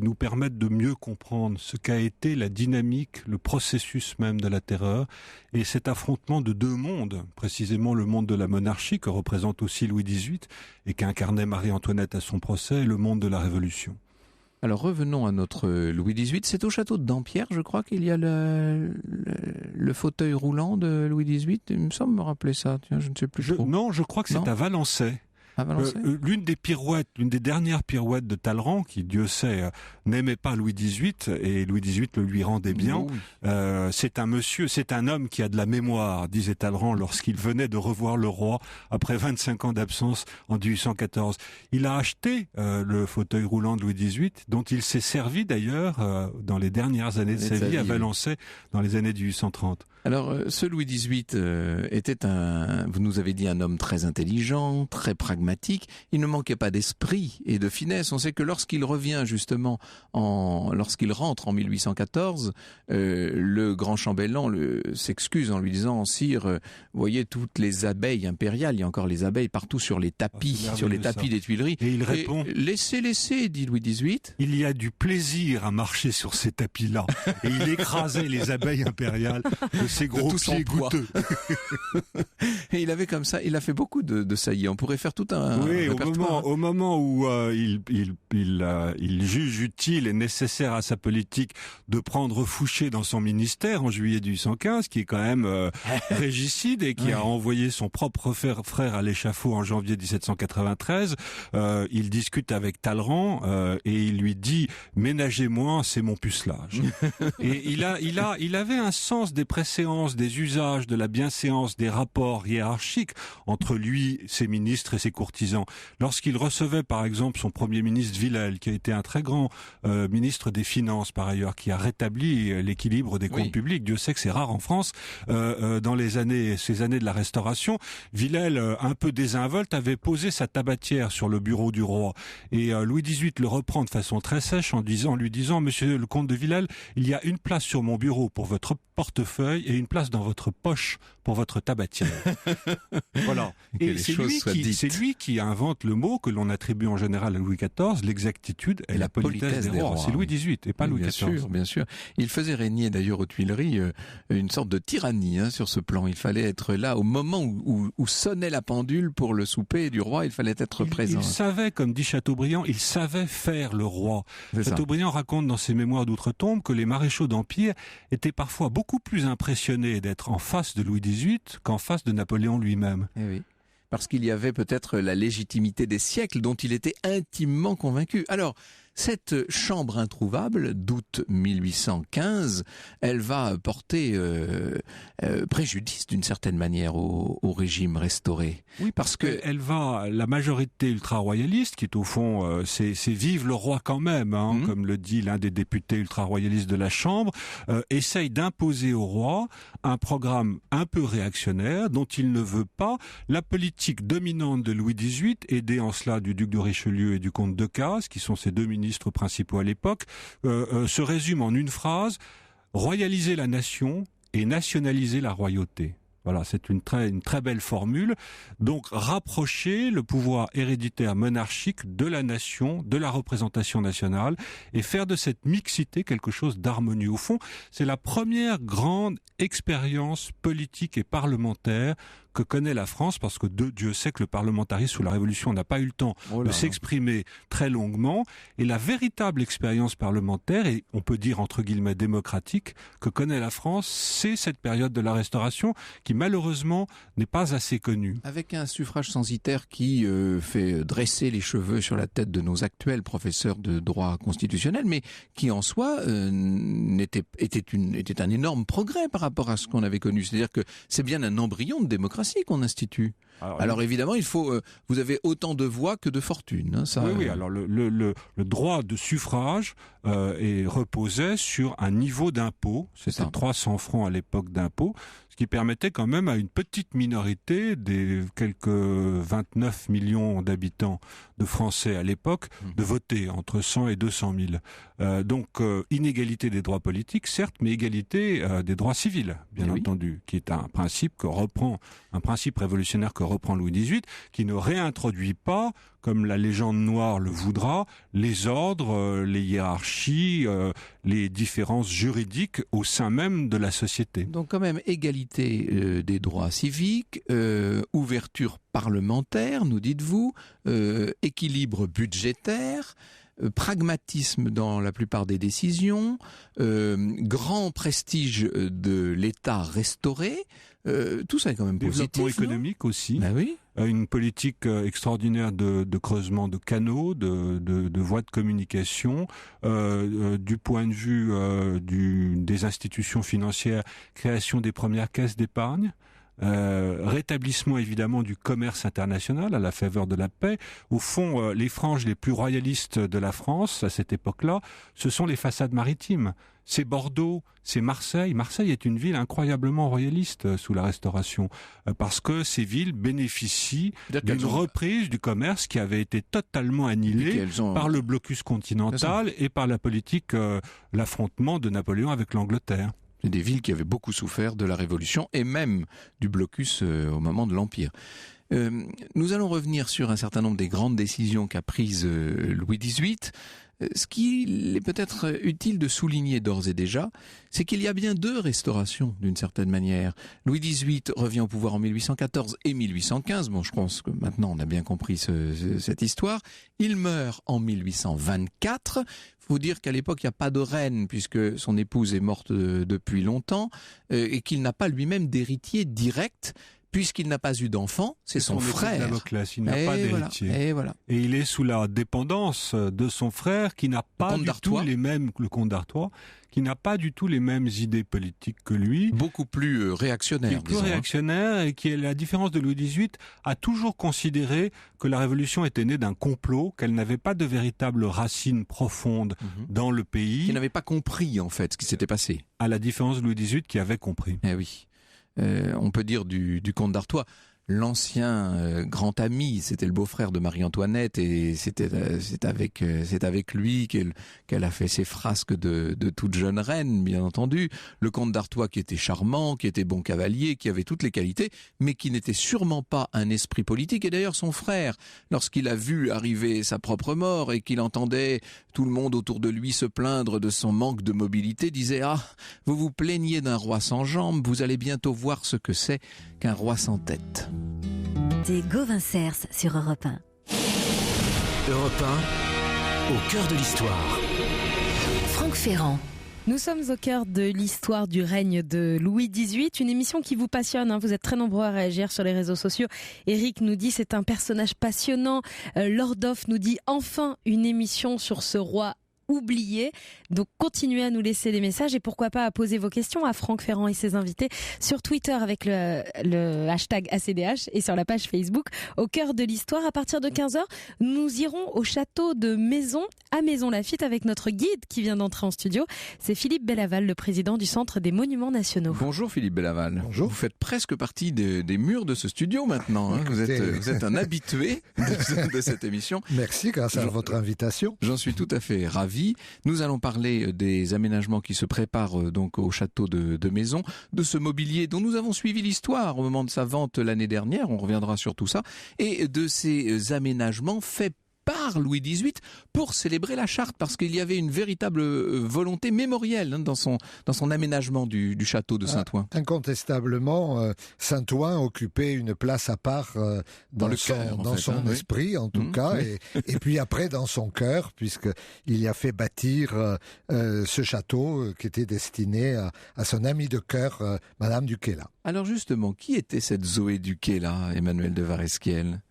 nous permettent de mieux comprendre ce qu'a été la dynamique, le processus même de la terreur, et cet affrontement de 2 mondes, précisément le monde de la monarchie, que représente aussi Louis XVIII, et qu'incarnait Marie-Antoinette à son procès, et le monde de la Révolution. Alors revenons à notre Louis XVIII. C'est au château de Dampierre, je crois, qu'il y a le fauteuil roulant de Louis XVIII. Il me semble me rappeler ça. Tiens, je ne sais plus trop. Non, je crois que c'est à Valençay. L'une des dernières pirouettes de Talleyrand, qui Dieu sait n'aimait pas Louis XVIII, et Louis XVIII le lui rendait bien. C'est un homme qui a de la mémoire, disait Talleyrand lorsqu'il venait de revoir le roi après 25 ans d'absence en 1814. Il a acheté le fauteuil roulant de Louis XVIII, dont il s'est servi d'ailleurs dans les dernières années de sa vie à Valençay, dans les années 1830. Alors, ce Louis XVIII était vous nous avez dit, un homme très intelligent, très pragmatique, pragmatique. Il ne manquait pas d'esprit et de finesse. On sait que lorsqu'il revient justement, lorsqu'il rentre en 1814, le grand chambellan s'excuse en lui disant « Sire, voyez toutes les abeilles impériales, il y a encore les abeilles partout sur les tapis, des Tuileries. » Et il répond « Laissez, dit Louis XVIII. Il y a du plaisir à marcher sur ces tapis-là. » Et il écrasait les abeilles impériales de ses gros pieds goûteux. Et il avait comme ça, il a fait beaucoup de saillies. On pourrait faire tout un répertoire. Au moment où il juge utile et nécessaire à sa politique de prendre Fouché dans son ministère en juillet 1815, qui est quand même régicide et qui a envoyé son propre frère à l'échafaud en janvier 1793, il discute avec Talleyrand et il lui dit « Ménagez-moi, c'est mon pucelage ». Et il avait un sens des préséances, des usages, de la bienséance, des rapports hiérarchiques entre lui, ses ministres et ses courtisans. Lorsqu'il recevait par exemple son premier ministre Villèle, qui a été un très grand ministre des Finances par ailleurs, qui a rétabli l'équilibre des comptes publics, Dieu sait que c'est rare en France, dans ces années de la Restauration, Villèle, un peu désinvolte, avait posé sa tabatière sur le bureau du roi. Et Louis XVIII le reprend de façon très sèche en lui disant « Monsieur le comte de Villèle, il y a une place sur mon bureau pour votre portefeuille et une place dans votre poche pour votre tabatière. » Voilà. Et c'est lui qui invente le mot que l'on attribue en général à Louis XIV, l'exactitude et la politesse des rois. C'est Louis XVIII et pas Louis XIV. Bien sûr. Il faisait régner d'ailleurs aux Tuileries une sorte de tyrannie sur ce plan. Il fallait être là au moment où sonnait la pendule pour le souper du roi. Il fallait être présent. Il savait, comme dit Chateaubriand, il savait faire le roi. Chateaubriand raconte dans ses mémoires d'outre-tombe que les maréchaux d'Empire étaient parfois beaucoup plus impressionnés d'être en face de Louis XVIII qu'en face de Napoléon lui-même. Eh oui. Parce qu'il y avait peut-être la légitimité des siècles dont il était intimement convaincu. Alors, cette chambre introuvable d'août 1815, elle va porter préjudice d'une certaine manière au régime restauré. Oui, parce que la majorité ultra-royaliste, qui est au fond, c'est vive le roi quand même, comme le dit l'un des députés ultra-royalistes de la Chambre, essaye d'imposer au roi un programme un peu réactionnaire dont il ne veut pas. La politique dominante de Louis XVIII, aidée en cela du duc de Richelieu et du comte de Cazes, qui sont ses deux ministres principaux à l'époque, se résume en une phrase: royaliser la nation et nationaliser la royauté. Voilà, c'est une très belle formule. Donc, rapprocher le pouvoir héréditaire monarchique de la nation, de la représentation nationale, et faire de cette mixité quelque chose d'harmonieux. Au fond, c'est la première grande expérience politique et parlementaire que connaît la France, parce que Dieu sait que le parlementarisme sous la Révolution n'a pas eu le temps de s'exprimer très longuement, et la véritable expérience parlementaire, et on peut dire entre guillemets démocratique, que connaît la France, c'est cette période de la Restauration qui malheureusement n'est pas assez connue. Avec un suffrage censitaire qui fait dresser les cheveux sur la tête de nos actuels professeurs de droit constitutionnel, mais qui en soi était un énorme progrès par rapport à ce qu'on avait connu. C'est-à-dire que c'est bien un embryon de démocratie qu'on institue. Alors évidemment, vous avez autant de voix que de fortune. Oui. Alors le droit de suffrage reposait sur un niveau d'impôt. C'était 300 francs à l'époque d'impôt, ce qui permettait quand même à une petite minorité des quelques 29 millions d'habitants de Français à l'époque de voter entre 100 et 200 000. Donc inégalité des droits politiques, certes, mais égalité des droits civils, bien entendu, qui est un principe révolutionnaire que reprend Louis XVIII, qui ne réintroduit pas, comme la légende noire le voudra, les ordres, les hiérarchies, les différences juridiques au sein même de la société. Donc quand même égalité des droits civiques, ouverture parlementaire, nous dites-vous, équilibre budgétaire, pragmatisme dans la plupart des décisions, grand prestige de l'État restauré, tout ça est quand même positif. Développement économique aussi. Ben oui. Une politique extraordinaire de creusement de canaux, de voies de communication, du point de vue des institutions financières, création des premières caisses d'épargne. rétablissement évidemment du commerce international à la faveur de la paix. Au fond, les franges les plus royalistes de la France à cette époque-là, ce sont les façades maritimes. C'est Bordeaux, c'est Marseille. Marseille est une ville incroyablement royaliste sous la Restauration, parce que ces villes bénéficient d'une reprise du commerce qui avait été totalement annihilé par le blocus continental et par la politique, l'affrontement de Napoléon avec l'Angleterre. Des villes qui avaient beaucoup souffert de la Révolution et même du blocus au moment de l'Empire. Nous allons revenir sur un certain nombre des grandes décisions qu'a prises Louis XVIII. Ce qu'il est peut-être utile de souligner d'ores et déjà, c'est qu'il y a bien deux restaurations d'une certaine manière. Louis XVIII revient au pouvoir en 1814 et 1815. Bon, je pense que maintenant on a bien compris cette histoire. Il meurt en 1824. Il faut dire qu'à l'époque, il n'y a pas de reine puisque son épouse est morte depuis longtemps et qu'il n'a pas lui-même d'héritier direct. Puisqu'il n'a pas eu d'enfant, c'est son frère. Il n'a pas d'héritier. Et il est sous la dépendance de son frère qui n'a pas du tout les mêmes, le comte d'Artois, qui n'a pas du tout les mêmes idées politiques que lui. Beaucoup plus réactionnaire. Et qui, à la différence de Louis XVIII, a toujours considéré que la Révolution était née d'un complot, qu'elle n'avait pas de véritable racine profonde dans le pays. Qui n'avait pas compris, en fait, ce qui s'était passé. À la différence de Louis XVIII qui avait compris. Eh oui. On peut dire du comte d'Artois, l'ancien grand ami, c'était le beau-frère de Marie-Antoinette et c'est avec lui qu'elle a fait ses frasques de toute jeune reine, bien entendu. Le comte d'Artois qui était charmant, qui était bon cavalier, qui avait toutes les qualités, mais qui n'était sûrement pas un esprit politique. Et d'ailleurs son frère, lorsqu'il a vu arriver sa propre mort et qu'il entendait tout le monde autour de lui se plaindre de son manque de mobilité, disait « Ah, vous vous plaignez d'un roi sans jambes, vous allez bientôt voir ce que c'est qu'un roi sans tête. » Des Gauvin Cers sur Europe 1. Europe 1, au cœur de l'histoire. Franck Ferrand. Nous sommes au cœur de l'histoire du règne de Louis XVIII, une émission qui vous passionne, hein. Vous êtes très nombreux à réagir sur les réseaux sociaux. Eric nous dit c'est un personnage passionnant. Lordoff nous dit enfin une émission sur ce roi oublié. Donc continuez à nous laisser des messages et pourquoi pas à poser vos questions à Franck Ferrand et ses invités sur Twitter avec le hashtag ACDH et sur la page Facebook au cœur de l'histoire. À partir de 15h, nous irons au château de Maison à Maisons-Laffitte avec notre guide qui vient d'entrer en studio. C'est Philippe Bellaval, le président du Centre des Monuments Nationaux. Bonjour Philippe Bellaval. Bonjour. Vous faites presque partie des murs de ce studio maintenant. Hein. Vous êtes un habitué de cette émission. Merci grâce à votre invitation. J'en suis tout à fait ravi. Nous allons parler des aménagements qui se préparent donc au château de Maison, de ce mobilier dont nous avons suivi l'histoire au moment de sa vente l'année dernière, on reviendra sur tout ça, et de ces aménagements faits par Louis XVIII pour célébrer la charte, parce qu'il y avait une véritable volonté mémorielle dans son aménagement du château de Saint-Ouen. Incontestablement, Saint-Ouen occupait une place à part dans son esprit, en tout cas, et puis après dans son cœur, puisqu'il y a fait bâtir ce château qui était destiné à son amie de cœur, Madame Duquesla. Alors justement, qui était cette Zoé Duquesla, Emmanuel de Varesquiel ?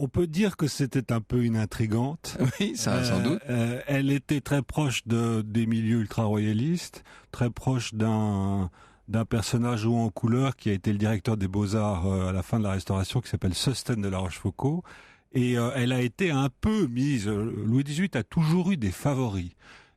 On peut dire que c'était un peu une intrigante. Oui, ça sans doute. Elle était très proche des milieux ultra-royalistes, très proche d'un personnage haut en couleur qui a été le directeur des Beaux-Arts à la fin de la Restauration, qui s'appelle Sostène de la Rochefoucauld. Et elle a été un peu mise... Louis XVIII a toujours eu des favoris.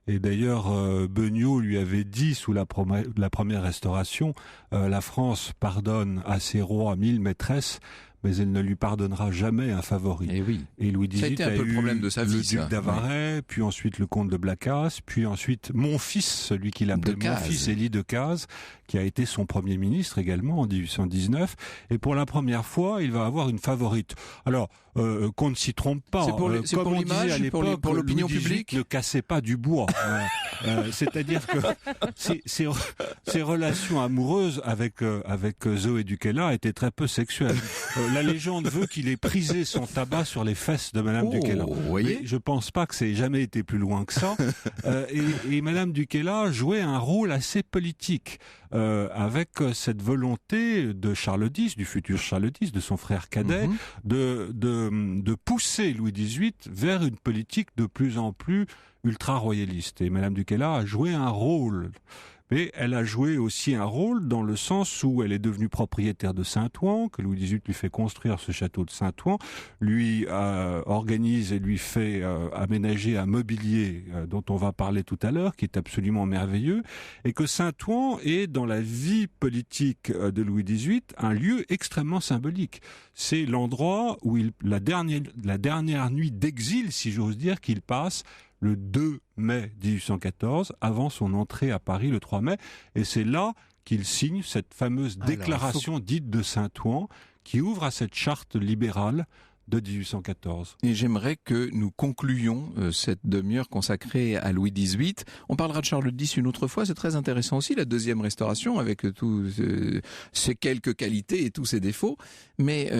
Et d'ailleurs, Beugnot lui avait dit sous la première Restauration, la France pardonne à ses rois 1000 maîtresses, mais elle ne lui pardonnera jamais un favori. Et oui. Et Louis XVIII a eu le problème de sa vie, le duc d'Avaray, puis ensuite le comte de Blacas, puis ensuite mon fils, celui qu'il appelait mon fils, Élie Decazes, qui a été son premier ministre également en 1819. Et pour la première fois, il va avoir une favorite. Alors, qu'on ne s'y trompe pas. C'est pour l'image, pour l'opinion publique. Ne cassez pas du bois. C'est-à-dire que ses relations amoureuses avec Zoé Duquesla étaient très peu sexuelles. La légende veut qu'il ait prisé son tabac sur les fesses de Madame Duquesla. Vous voyez, je pense pas que ça ait jamais été plus loin que ça. Et Madame Duquesla jouait un rôle assez politique. Avec cette volonté de Charles X, du futur Charles X, de son frère cadet, de pousser Louis XVIII vers une politique de plus en plus ultra-royaliste. Et Madame Duquesla a joué un rôle. mais elle a joué aussi un rôle dans le sens où elle est devenue propriétaire de Saint-Ouen, que Louis XVIII lui fait construire ce château de Saint-Ouen, lui organise et lui fait aménager un mobilier dont on va parler tout à l'heure, qui est absolument merveilleux, et que Saint-Ouen est dans la vie politique de Louis XVIII un lieu extrêmement symbolique. C'est l'endroit où la dernière nuit d'exil, si j'ose dire, qu'il passe le 2 mai 1814, avant son entrée à Paris le 3 mai, et c'est là qu'il signe cette fameuse déclaration dite de Saint-Ouen, qui ouvre à cette charte libérale de 1814. Et j'aimerais que nous concluions cette demi-heure consacrée à Louis XVIII. On parlera de Charles X une autre fois, c'est très intéressant aussi, la deuxième restauration, avec tous ses quelques qualités et tous ses défauts. Mais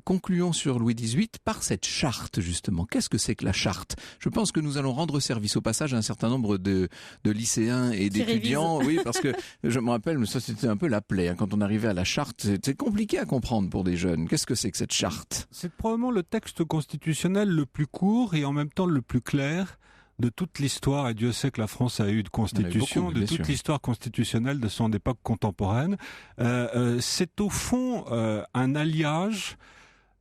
concluons sur Louis XVIII par cette charte, justement. Qu'est-ce que c'est que la charte ? Je pense que nous allons rendre service au passage à un certain nombre de lycéens et d'étudiants. Oui, parce que je me rappelle, mais ça c'était un peu la plaie. Quand on arrivait à la charte, c'était compliqué à comprendre pour des jeunes. Qu'est-ce que c'est que cette charte ? C'est probablement le texte constitutionnel le plus court et en même temps le plus clair de toute l'histoire, et Dieu sait que la France a eu de constitution, de toute l'histoire constitutionnelle de son époque contemporaine. C'est au fond un alliage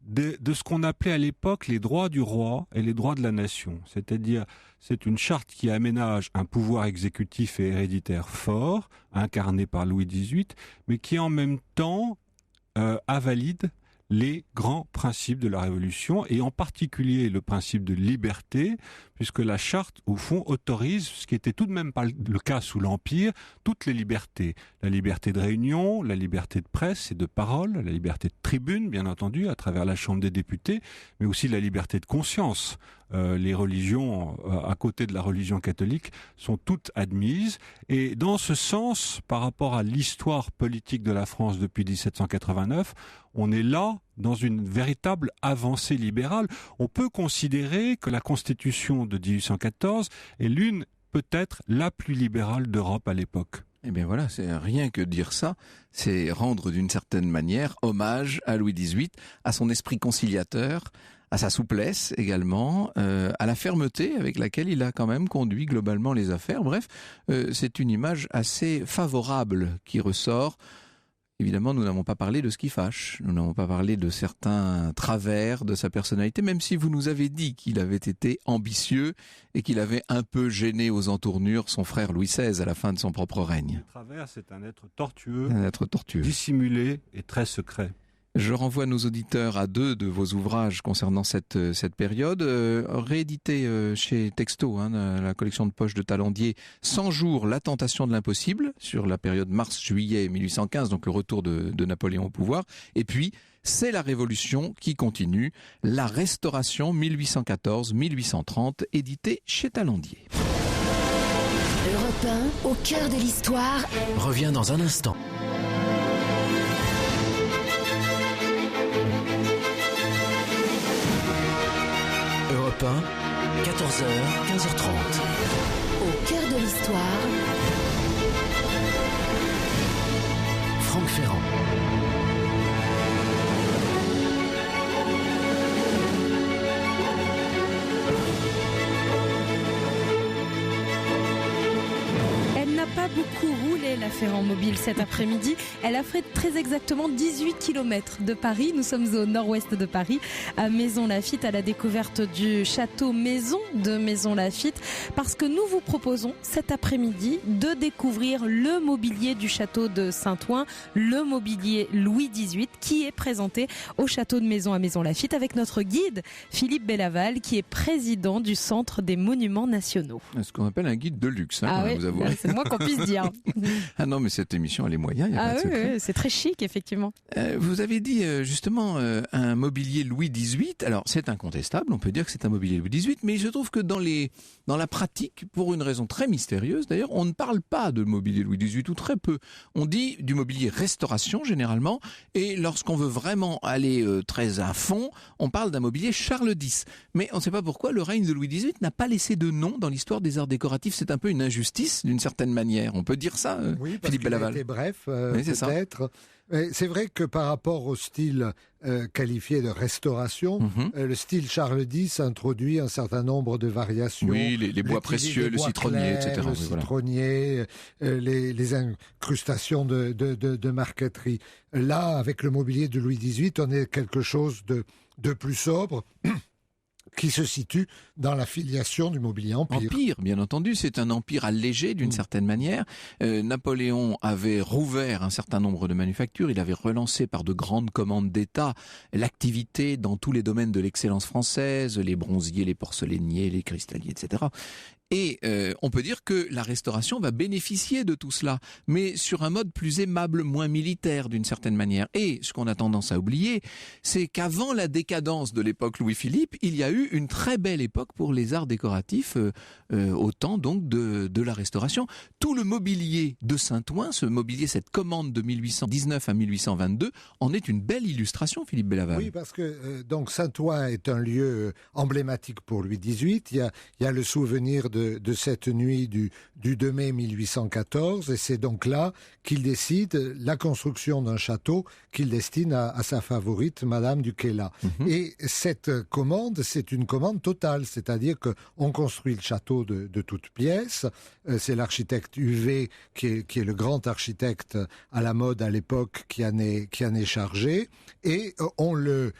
de ce qu'on appelait à l'époque les droits du roi et les droits de la nation. C'est-à-dire, c'est une charte qui aménage un pouvoir exécutif et héréditaire fort, incarné par Louis XVIII, mais qui en même temps invalide les grands principes de la Révolution, et en particulier le principe de liberté, puisque la charte, au fond, autorise, ce qui était tout de même pas le cas sous l'Empire, toutes les libertés. La liberté de réunion, la liberté de presse et de parole, la liberté de tribune, bien entendu, à travers la Chambre des députés, mais aussi la liberté de conscience. Les religions, à côté de la religion catholique, sont toutes admises. Et dans ce sens, par rapport à l'histoire politique de la France depuis 1789, on est là dans une véritable avancée libérale. On peut considérer que la Constitution de 1814 est peut-être la plus libérale d'Europe à l'époque. Eh bien voilà, c'est rien que dire ça, c'est rendre d'une certaine manière hommage à Louis XVIII, à son esprit conciliateur, à sa souplesse également, à la fermeté avec laquelle il a quand même conduit globalement les affaires. Bref, c'est une image assez favorable qui ressort. Évidemment, nous n'avons pas parlé de ce qui fâche, nous n'avons pas parlé de certains travers de sa personnalité, même si vous nous avez dit qu'il avait été ambitieux et qu'il avait un peu gêné aux entournures son frère Louis XVI à la fin de son propre règne. Le travers, c'est un être tortueux, dissimulé et très secret. Je renvoie nos auditeurs à 2 de vos ouvrages concernant cette période, réédité chez Texto, la collection de poche de Talandier, 100 jours, la tentation de l'impossible, sur la période mars-juillet 1815, donc le retour de Napoléon au pouvoir, et puis c'est la Révolution qui continue, la Restauration 1814-1830, édité chez Talandier. Europe 1, au cœur de l'histoire, revient dans un instant. Europe 1, 14h, 15h30. Au cœur de l'histoire, Franck Ferrand. Elle n'a pas beaucoup roulé la Ferrand Mobile cet après-midi. Elle a fait très exactement 18 km de Paris. Nous sommes au nord-ouest de Paris, à Maisons-Laffitte, à la découverte du château Maison de Maisons-Laffitte, parce que nous vous proposons cet après-midi de découvrir le mobilier du château de Saint-Ouen, le mobilier Louis XVIII, qui est présenté au château de Maison à Maisons-Laffitte avec notre guide Philippe Bellaval, qui est président du Centre des Monuments Nationaux. C'est ce qu'on appelle un guide de luxe, vous avouez. C'est le moins qu'on puisse dire. Ah non, mais cette émission, elle est moyen, il y a pas de secret. Oui, c'est très chic, effectivement. Vous avez dit justement un mobilier Louis XVIII. Alors, c'est incontestable, on peut dire que c'est un mobilier Louis XVIII, mais il se trouve que dans la pratique, pour une raison très mystérieuse d'ailleurs, on ne parle pas de mobilier Louis XVIII ou très peu. On dit du mobilier restauration généralement, et lorsqu'on veut vraiment aller très à fond, on parle d'un mobilier Charles X. Mais on ne sait pas pourquoi le règne de Louis XVIII n'a pas laissé de nom dans l'histoire des arts décoratifs. C'est un peu une injustice d'une certaine manière, On peut dire ça, oui, Philippe Bellaval. C'était bref, oui, peut-être. C'est vrai que par rapport au style qualifié de restauration, le style Charles X introduit un certain nombre de variations. Oui, les bois précieux, le citronnier, clairs, etc. Le citronnier, les incrustations de marqueterie. Là, avec le mobilier de Louis XVIII, on est quelque chose de plus sobre. Qui se situe dans la filiation du mobilier empire. Empire, bien entendu, c'est un empire allégé d'une certaine manière. Napoléon avait rouvert un certain nombre de manufactures, il avait relancé par de grandes commandes d'État l'activité dans tous les domaines de l'excellence française, les bronziers, les porcelainiers, les cristalliers, etc. Et on peut dire que la restauration va bénéficier de tout cela, mais sur un mode plus aimable, moins militaire d'une certaine manière. Et ce qu'on a tendance à oublier, c'est qu'avant la décadence de l'époque Louis-Philippe, il y a eu une très belle époque pour les arts décoratifs, au temps donc de la Restauration. Tout le mobilier de Saint-Ouen, ce mobilier, cette commande de 1819 à 1822, en est une belle illustration, Philippe Bellaval. Oui, parce que donc Saint-Ouen est un lieu emblématique pour Louis XVIII. Il y a le souvenir de cette nuit du 2 mai 1814, et c'est donc là qu'il décide la construction d'un château qu'il destine à sa favorite, Madame du Quéla. Et cette commande, c'est une commande totale, c'est-à-dire qu'on construit le château de toutes pièces. C'est l'architecte Huvet qui est le grand architecte à la mode à l'époque qui en est chargé, et on le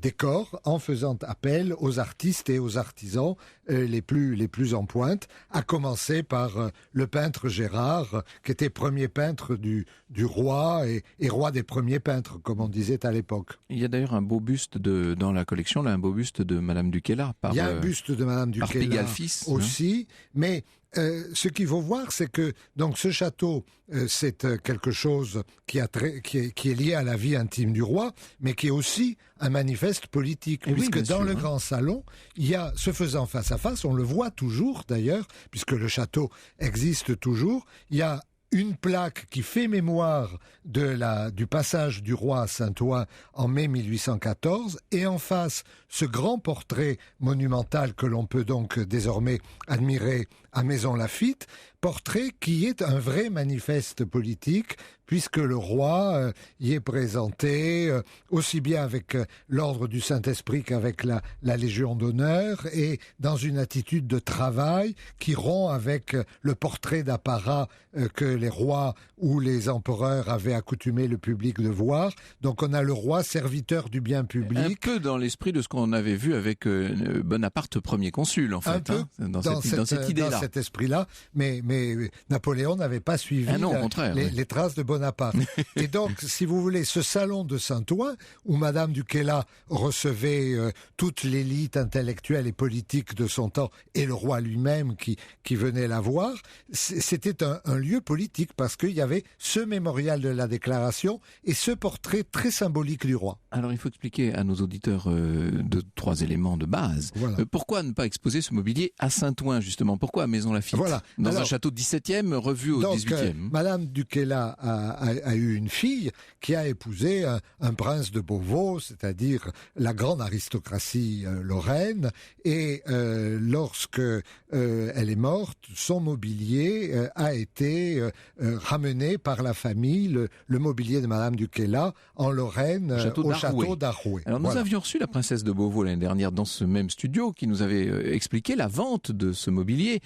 décore en faisant appel aux artistes et aux artisans les plus en pointe, à commencer par le peintre Gérard, qui était premier peintre du roi et roi des premiers peintres, comme on disait à l'époque. Il y a d'ailleurs un beau buste dans la collection, là, un beau buste de Madame du Quéla. Il y a un buste de Madame du Quéla aussi, mais ce qu'il faut voir, c'est que donc ce château, c'est quelque chose qui est lié à la vie intime du roi, mais qui est aussi un manifeste politique, puisque dans le grand salon, il y a, se faisant face à face, on le voit toujours d'ailleurs, puisque le château existe toujours, il y a une plaque qui fait mémoire du passage du roi à Saint-Ouen en mai 1814, et en face, ce grand portrait monumental que l'on peut donc désormais admirer à Maison Laffitte, portrait qui est un vrai manifeste politique, puisque le roi y est présenté aussi bien avec l'ordre du Saint-Esprit qu'avec la Légion d'honneur, et dans une attitude de travail qui rompt avec le portrait d'apparat que les rois ou les empereurs avaient accoutumé le public de voir. Donc on a le roi serviteur du bien public. Un peu dans l'esprit de ce qu'on avait vu avec Bonaparte, premier consul, en fait. Un peu dans cette idée-là. Dans cet esprit-là, mais Napoléon n'avait pas suivi les traces de Bonaparte. Et donc, si vous voulez, ce salon de Saint-Ouen, où Madame du Quéla recevait toute l'élite intellectuelle et politique de son temps, et le roi lui-même qui venait la voir, c'était un lieu politique, parce qu'il y avait ce mémorial de la Déclaration et ce portrait très symbolique du roi. Alors, il faut expliquer à nos auditeurs trois éléments de base. Voilà. Pourquoi ne pas exposer ce mobilier à Saint-Ouen, justement? Pourquoi à Maison Laffitte? Dans un château 17e revu au 18e. Madame du Quéla a eu une fille qui a épousé un prince de Beauvau, c'est-à-dire la grande aristocratie lorraine, et lorsque elle est morte, son mobilier a été ramené par la famille, le mobilier de Madame du Quéla en Lorraine, au château d'Arouet. Alors nous avions reçu la princesse de Beauvau l'année dernière dans ce même studio, qui nous avait expliqué la vente de ce mobilier,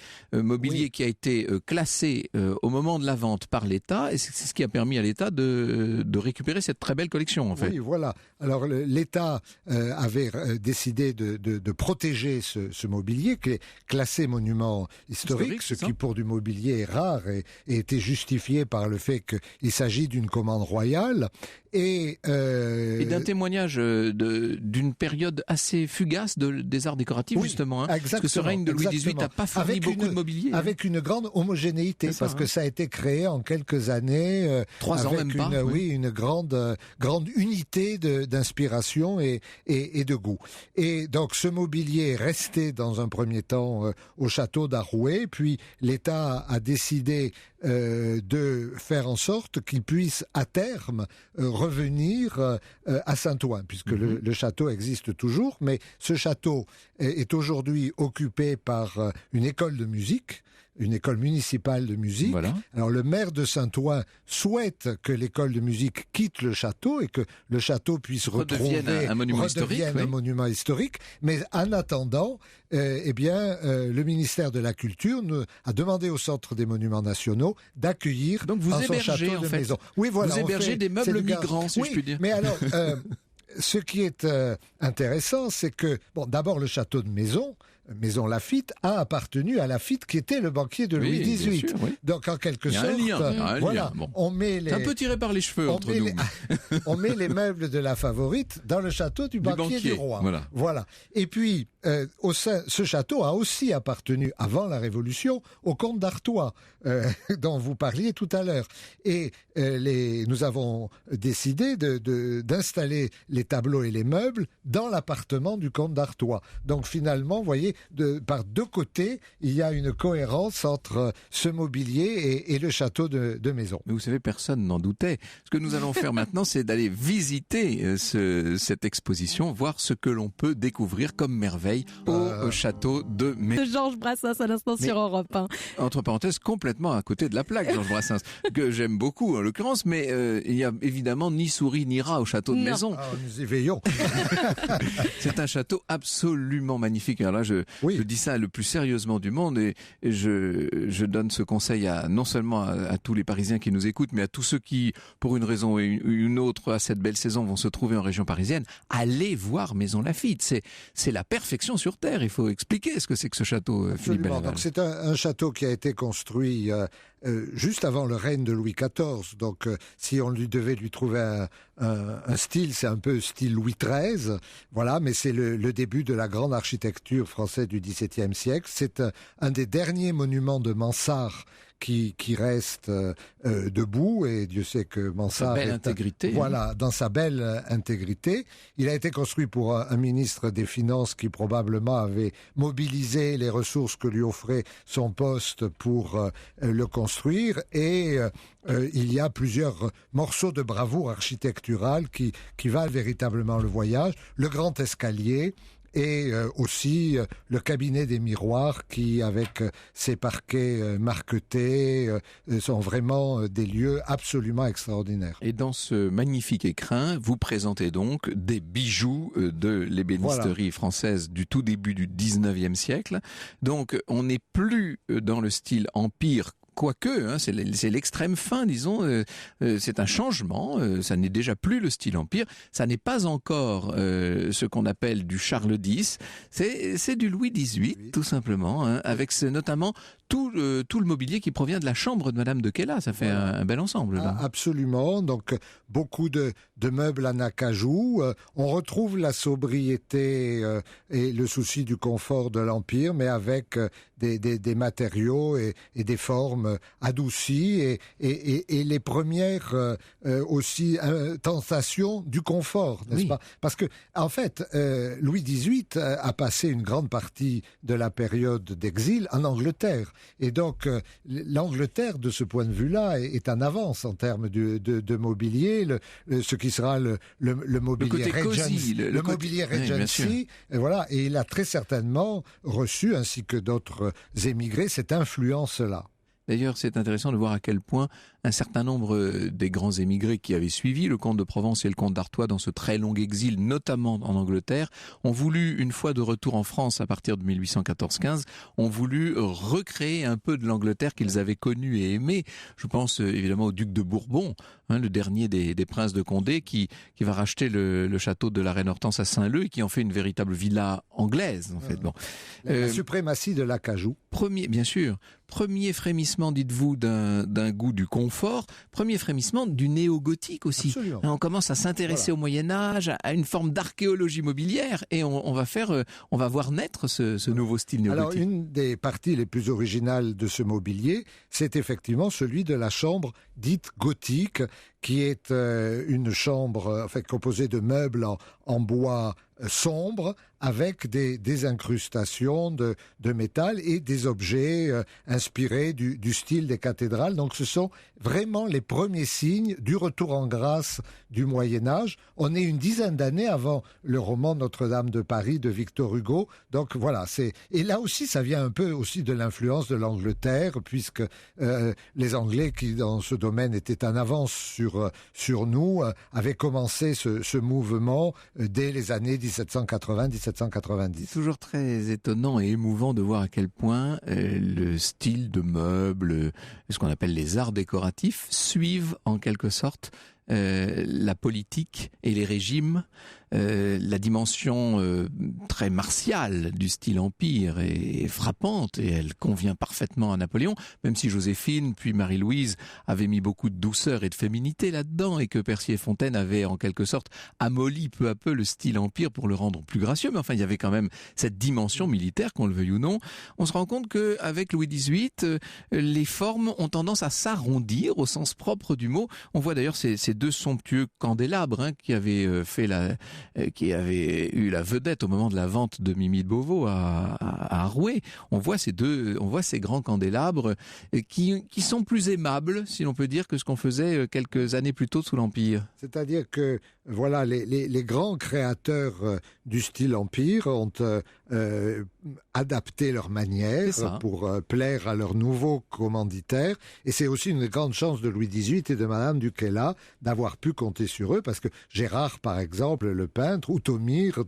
qui a été classé au moment de la vente par l'État, et c'est ce qui a permis à l'État de récupérer cette très belle collection, en fait. Oui, voilà. Alors l'État avait décidé de protéger ce mobilier qui est classé monument historique, ce qui pour du mobilier est rare et était justifié par le fait qu'il s'agit d'une commande royale. Et d'un témoignage d'une période assez fugace des arts décoratifs, justement. Parce que ce règne de Louis XVIII n'a pas fourni beaucoup de mobilier. Avec une grande homogénéité, parce que ça a été créé en quelques années. 3 ans, même pas. Une grande unité d'inspiration et de goût. Et donc ce mobilier est resté dans un premier temps au château d'Arouet, puis l'État a décidé de faire en sorte qu'il puisse à terme revenir à Saint-Ouen, puisque le château existe toujours, mais ce château est aujourd'hui occupé par une école de musique une école municipale de musique. Voilà. Alors le maire de Saint-Ouen souhaite que l'école de musique quitte le château et que le château puisse retrouver un monument historique. Mais en attendant, le ministère de la Culture a demandé au Centre des Monuments Nationaux d'accueillir donc vous dans son château de maison. Oui, voilà, vous hébergez des meubles migrants, si je puis dire. Mais alors, ce qui est intéressant, c'est que, d'abord le château de Maison Laffitte a appartenu à Laffitte qui était le banquier de Louis XVIII. Sûr, oui. Donc en quelque sorte, on met les... C'est un peu tiré par les cheveux entre nous. On met les meubles de la Favorite dans le château du banquier du roi. Voilà. Et puis, ce château a aussi appartenu, avant la Révolution, au comte d'Artois, dont vous parliez tout à l'heure. Et nous avons décidé d'installer les tableaux et les meubles dans l'appartement du comte d'Artois. Donc finalement, vous voyez, par deux côtés, il y a une cohérence entre ce mobilier et le château de Maison. Mais vous savez, personne n'en doutait. Ce que nous allons faire maintenant, c'est d'aller visiter cette exposition, voir ce que l'on peut découvrir comme merveille au château de Maison. Georges Brassens à l'instant sur Europe 1. Entre parenthèses, complètement à côté de la plaque, Georges Brassens, que j'aime beaucoup en l'occurrence, mais il n'y a évidemment ni souris ni rat au château de Maison. Nous y veillons. C'est un château absolument magnifique. Alors là, je dis ça le plus sérieusement du monde et je donne ce conseil non seulement à tous les Parisiens qui nous écoutent, mais à tous ceux qui, pour une raison ou une autre, à cette belle saison, vont se trouver en région parisienne. Allez voir Maison Laffitte. C'est la perfection sur Terre. Il faut expliquer ce que c'est que ce château, Philippe Benneval. Donc c'est un château qui a été construit juste avant le règne de Louis XIV. Donc si on devait lui trouver un style, c'est un peu style Louis XIII. Voilà, mais c'est le début de la grande architecture française du XVIIe siècle. C'est un des derniers monuments de Mansart qui reste debout, et Dieu sait que Mansart dans sa belle intégrité. Il a été construit pour un ministre des Finances qui probablement avait mobilisé les ressources que lui offrait son poste pour le construire, et il y a plusieurs morceaux de bravoure architecturale qui valent véritablement le voyage. Le grand escalier, et aussi le cabinet des miroirs qui, avec ses parquets marquetés, sont vraiment des lieux absolument extraordinaires. Et dans ce magnifique écrin, vous présentez donc des bijoux de l'ébénisterie française du tout début du 19e siècle. Donc on n'est plus dans le style empire, quoique, c'est l'extrême fin, disons, c'est un changement, ça n'est déjà plus le style empire, ça n'est pas encore ce qu'on appelle du Charles X, c'est du Louis XVIII, tout simplement, avec notamment tout le mobilier qui provient de la chambre de Madame de Quella. Ça fait un bel ensemble. Là. Absolument, donc beaucoup de meubles en acajou, on retrouve la sobriété et le souci du confort de l'Empire, mais avec des matériaux et des formes adoucies et les premières aussi tentations du confort, n'est-ce pas? Parce que en fait, Louis XVIII a passé une grande partie de la période d'exil en Angleterre, et donc l'Angleterre, de ce point de vue-là, est en avance en termes de mobilier, ce qui sera le mobilier Regency, le mobilier Regency, voilà, et il a très certainement reçu, ainsi que d'autres émigrés, cette influence-là. D'ailleurs, c'est intéressant de voir à quel point un certain nombre des grands émigrés qui avaient suivi le comte de Provence et le comte d'Artois dans ce très long exil, notamment en Angleterre, ont voulu, une fois de retour en France à partir de 1814-15, ont voulu recréer un peu de l'Angleterre qu'ils avaient connue et aimée. Je pense évidemment au duc de Bourbon, le dernier des princes de Condé, qui va racheter le château de la reine Hortense à Saint-Leu et qui en fait une véritable villa anglaise, en fait. Bon. La suprématie de l'acajou. Bien sûr. Premier frémissement, dites-vous, d'un goût du confort. Premier frémissement du néo-gothique aussi. Absolument. On commence à s'intéresser au Moyen-Âge, à une forme d'archéologie mobilière, et on va voir naître ce nouveau style néo-gothique. Alors, une des parties les plus originales de ce mobilier, c'est effectivement celui de la chambre dite gothique, qui est une chambre composée de meubles en bois sombre, avec des incrustations de métal et des objets inspirés du style des cathédrales. Donc ce sont vraiment les premiers signes du retour en grâce du Moyen-Âge. On est une dizaine d'années avant le roman Notre-Dame de Paris de Victor Hugo. Donc voilà, et là aussi ça vient un peu aussi de l'influence de l'Angleterre, puisque les Anglais qui dans ce domaine étaient en avance sur nous avaient commencé ce mouvement dès les années 1780-1790. Toujours très étonnant et émouvant de voir à quel point le style de meubles, ce qu'on appelle les arts décoratifs, suivent en quelque sorte la politique et les régimes. La dimension très martiale du style empire est frappante et elle convient parfaitement à Napoléon, même si Joséphine puis Marie-Louise avaient mis beaucoup de douceur et de féminité là-dedans et que Percier-Fontaine avait en quelque sorte amolli peu à peu le style empire pour le rendre plus gracieux, mais enfin il y avait quand même cette dimension militaire, qu'on le veuille ou non. On se rend compte qu'avec Louis XVIII, les formes ont tendance à s'arrondir au sens propre du mot. On voit d'ailleurs ces deux somptueux candélabres qui avaient qui avait eu la vedette au moment de la vente de Mimi de Beauvau à Rouet. On voit ces grands candélabres qui sont plus aimables, si l'on peut dire, que ce qu'on faisait quelques années plus tôt sous l'Empire. C'est-à-dire que voilà, les grands créateurs du style empire ont adapté leur manière pour plaire à leurs nouveaux commanditaires. Et c'est aussi une grande chance de Louis XVIII et de Madame Duquesla d'avoir pu compter sur eux, parce que Gérard, par exemple, le peintre, ou Thomire,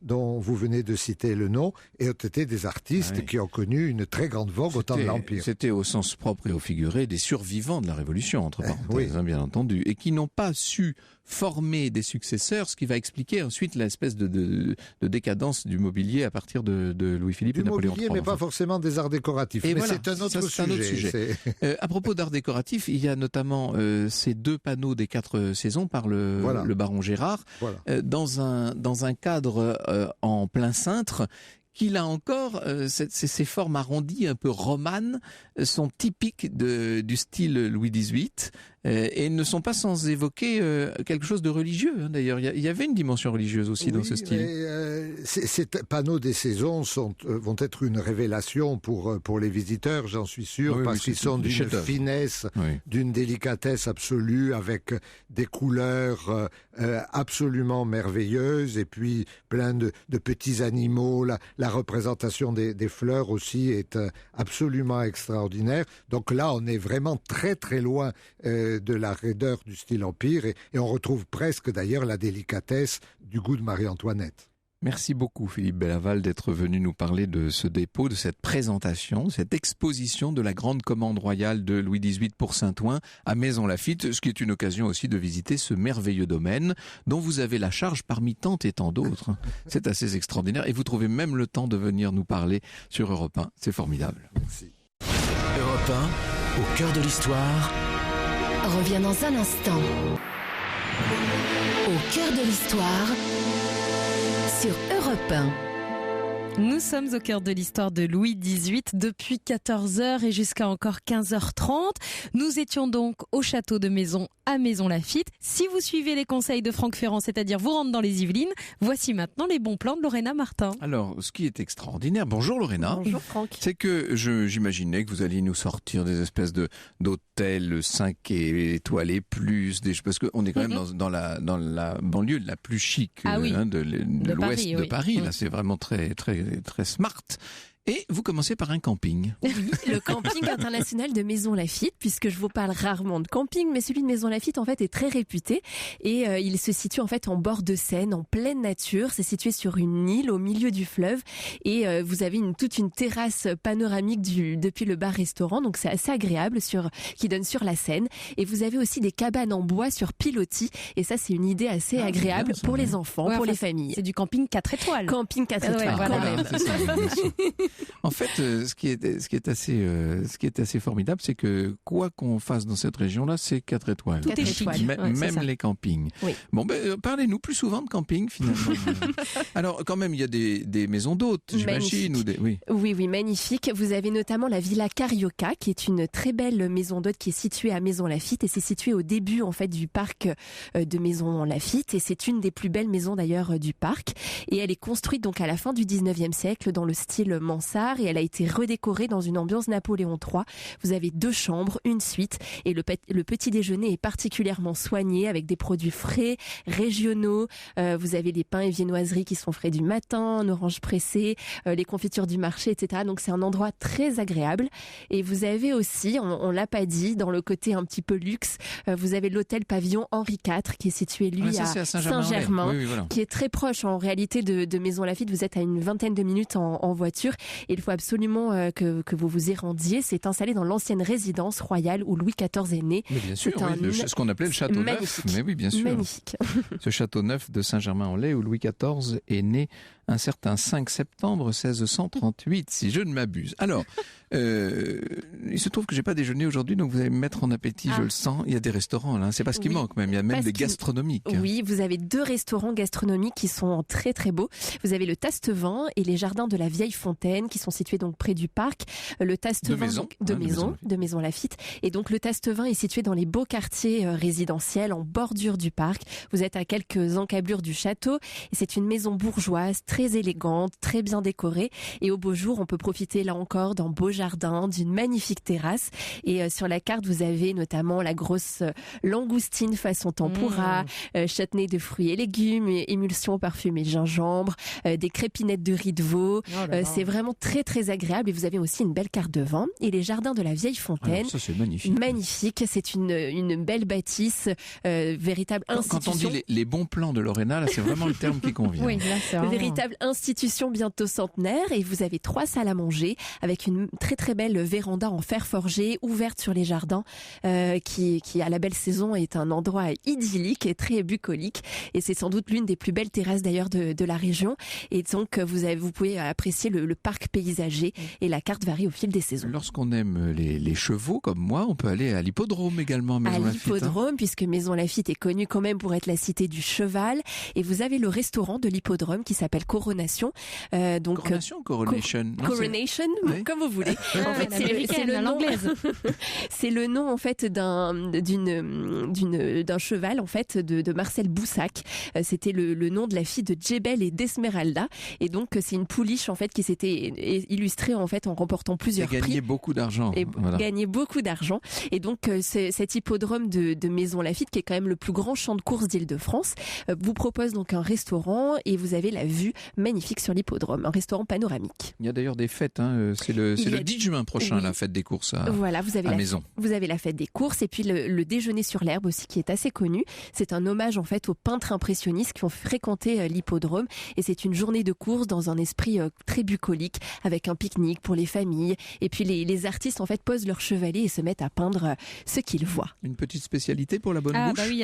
dont vous venez de citer le nom, ont été des artistes qui ont connu une très grande vogue au temps de l'Empire. C'était au sens propre et au figuré des survivants de la Révolution, entre parenthèses, bien entendu, et qui n'ont pas su former des successeurs, ce qui va expliquer ensuite l'espèce de décadence du mobilier à partir de Louis-Philippe et Napoléon III. Du mobilier, mais pas forcément des arts décoratifs. Mais voilà, c'est un autre sujet. À propos d'art décoratif, il y a notamment ces deux panneaux des 4 saisons par le baron Gérard, dans un cadre en plein cintre, qui là encore, ces formes arrondies un peu romanes sont typiques du style Louis XVIII et ne sont pas sans évoquer quelque chose de religieux. D'ailleurs, il y avait une dimension religieuse aussi dans ce style. Ces panneaux des saisons vont être une révélation pour les visiteurs, j'en suis sûr, parce qu'ils sont d'une finesse, d'une délicatesse absolue, avec des couleurs absolument merveilleuses, et puis plein de petits animaux. La représentation des fleurs aussi est absolument extraordinaire. Donc là, on est vraiment très très loin de la raideur du style empire, et on retrouve presque d'ailleurs la délicatesse du goût de Marie-Antoinette. Merci beaucoup Philippe Bellaval d'être venu nous parler de ce dépôt, de cette présentation, cette exposition de la grande commande royale de Louis XVIII pour Saint-Ouen à Maisons-Laffitte, ce qui est une occasion aussi de visiter ce merveilleux domaine dont vous avez la charge parmi tant et tant d'autres. C'est assez extraordinaire et vous trouvez même le temps de venir nous parler sur Europe 1. C'est formidable. Merci. Europe 1, au cœur de l'histoire. Revient dans un instant. Au cœur de l'histoire. Sur Europe 1. Nous sommes au cœur de l'histoire de Louis XVIII depuis 14h et jusqu'à encore 15h30. Nous étions donc au château de Maison à Maisons-Laffitte. Si vous suivez les conseils de Franck Ferrand, c'est-à-dire vous rentrez dans les Yvelines, voici maintenant les bons plans de Lorena Martin. Alors, ce qui est extraordinaire, bonjour Lorena. Bonjour Franck. C'est que j'imaginais que vous alliez nous sortir des espèces d'hôtels 5 étoilés plus, parce qu'on est quand même dans la banlieue la plus chic de l'ouest de Paris. Là, c'est vraiment très très smart. Et vous commencez par un camping. Oui, le camping international de Maisons-Laffitte, puisque je vous parle rarement de camping, mais celui de Maisons-Laffitte en fait est très réputé et il se situe en fait en bord de Seine, en pleine nature. C'est situé sur une île au milieu du fleuve et vous avez toute une terrasse panoramique depuis le bar-restaurant, donc c'est assez agréable qui donne sur la Seine. Et vous avez aussi des cabanes en bois sur pilotis et ça c'est une idée assez agréable pour les enfants, pour les familles. C'est du camping 4 étoiles. Camping 4 étoiles, voilà. quand même. En fait, ce qui est assez formidable, c'est que quoi qu'on fasse dans cette région-là, c'est 4 étoiles. Tout est chic. Même les campings. Oui. Bon, parlez-nous plus souvent de camping, finalement. Alors, quand même, il y a des maisons d'hôtes, j'imagine. Oui, magnifique. Vous avez notamment la Villa Carioca, qui est une très belle maison d'hôtes qui est située à Maisons-Laffitte, et c'est situé au début, en fait, du parc de Maisons-Laffitte, et c'est une des plus belles maisons, d'ailleurs, du parc. Et elle est construite, donc, à la fin du 19e siècle, dans le style mansard, et elle a été redécorée dans une ambiance Napoléon III. Vous avez 2 chambres, une suite, et le petit déjeuner est particulièrement soigné avec des produits frais, régionaux. Vous avez des pains et viennoiseries qui sont frais du matin, en orange pressé, les confitures du marché, etc. Donc c'est un endroit très agréable. Et vous avez aussi, on l'a pas dit, dans le côté un petit peu luxe, vous avez l'hôtel pavillon Henri IV qui est situé lui à Saint-Germain, voilà. Qui est très proche en réalité de Maisons-Laffitte. Vous êtes à une vingtaine de minutes en voiture. Et il faut absolument que vous vous y rendiez. C'est installé dans l'ancienne résidence royale où Louis XIV est né. Mais bien sûr, ce qu'on appelait le château neuf. Mais oui, bien sûr. Magnifique. Ce château neuf de Saint-Germain-en-Laye où Louis XIV est né un certain 5 septembre 1638, si je ne m'abuse. Alors, il se trouve que j'ai pas déjeuné aujourd'hui, donc vous allez me mettre en appétit, je le sens. Il y a des restaurants là, c'est pas ce qui manque même, il y a même des gastronomiques. Oui, vous avez 2 restaurants gastronomiques qui sont très très beaux. Vous avez le Tastevin et les jardins de la Vieille Fontaine qui sont situés donc près du parc. Le Tastevin de Maisons-Laffitte. Et donc le Tastevin est situé dans les beaux quartiers résidentiels en bordure du parc. Vous êtes à quelques encablures du château et c'est une maison bourgeoise très élégante, très bien décorée. Et au beau jour, on peut profiter là encore d'un beau jardin, d'une magnifique terrasse. Et sur la carte, vous avez notamment la grosse langoustine façon tempura, chutney de fruits et légumes, émulsion parfumée gingembre, des crépinettes de riz de veau. C'est vraiment très très agréable. Et vous avez aussi une belle carte de vin. Et les jardins de la Vieille Fontaine. Alors ça, c'est magnifique. Magnifique. C'est une belle bâtisse, véritable institution. Quand on dit les bons plans de Lorena, là, c'est vraiment le terme qui convient. Oui, là, c'est vraiment... Véritable institution bientôt centenaire. Et vous avez 3 salles à manger avec une très très belle véranda en fer forgé ouverte sur les jardins qui à la belle saison est un endroit idyllique et très bucolique. Et c'est sans doute l'une des plus belles terrasses d'ailleurs de la région. Et donc vous pouvez apprécier le parc paysager et la carte varie au fil des saisons. Lorsqu'on aime les chevaux comme moi, on peut aller à l'hippodrome également. À l'hippodrome, puisque Maisons-Laffitte est connue quand même pour être la cité du cheval. Et vous avez le restaurant de l'hippodrome qui s'appelle Coronation. Coronation, Coronation. Coronation, comme vous voulez. En fait, c'est le nom anglaise. C'est le nom en fait d'un cheval en fait de Marcel Boussac. C'était le nom de la fille de Djebel et d'Esmeralda. Et donc c'est une pouliche en fait qui s'était illustrée en fait en remportant plusieurs prix. Gagné beaucoup d'argent. Et gagné beaucoup d'argent. Et donc cet hippodrome de Maisons-Laffitte, qui est quand même le plus grand champ de course d'Île-de-France, vous propose donc un restaurant et vous avez la vue magnifique sur l'hippodrome, un restaurant panoramique. Il y a d'ailleurs des fêtes, hein. C'est le 10 juin prochain, la fête des courses à Maison. Vous avez la fête des courses et puis le déjeuner sur l'herbe aussi qui est assez connu. C'est un hommage en fait aux peintres impressionnistes qui ont fréquenté l'hippodrome et c'est une journée de course dans un esprit très bucolique avec un pique-nique pour les familles et puis les artistes en fait posent leurs chevalets et se mettent à peindre ce qu'ils voient. Une petite spécialité pour la bonne bouche. Bah oui,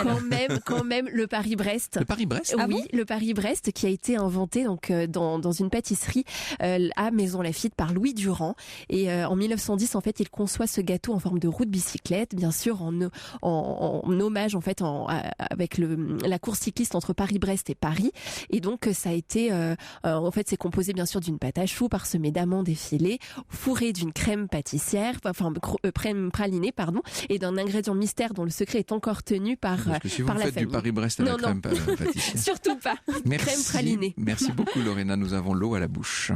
quand même le Paris-Brest. Le Paris-Brest. Oui, le Paris-Brest qui a été inventé donc dans une pâtisserie à Maisons-Laffitte par Louis Durand et en 1910 en fait il conçoit ce gâteau en forme de roue de bicyclette, bien sûr en hommage en fait avec la course cycliste entre Paris-Brest et Paris et donc ça a été en fait c'est composé bien sûr d'une pâte à choux parsemée d'amandes effilées, fourrée d'une crème pâtissière, crème pralinée pardon, et d'un ingrédient mystère dont le secret est encore tenu par Parce que si vous par la faites famille. du Paris-Brest à la crème pâtissière. Surtout pas. Crème pralinée. Merci beaucoup Lorena, nous avons l'eau à la bouche.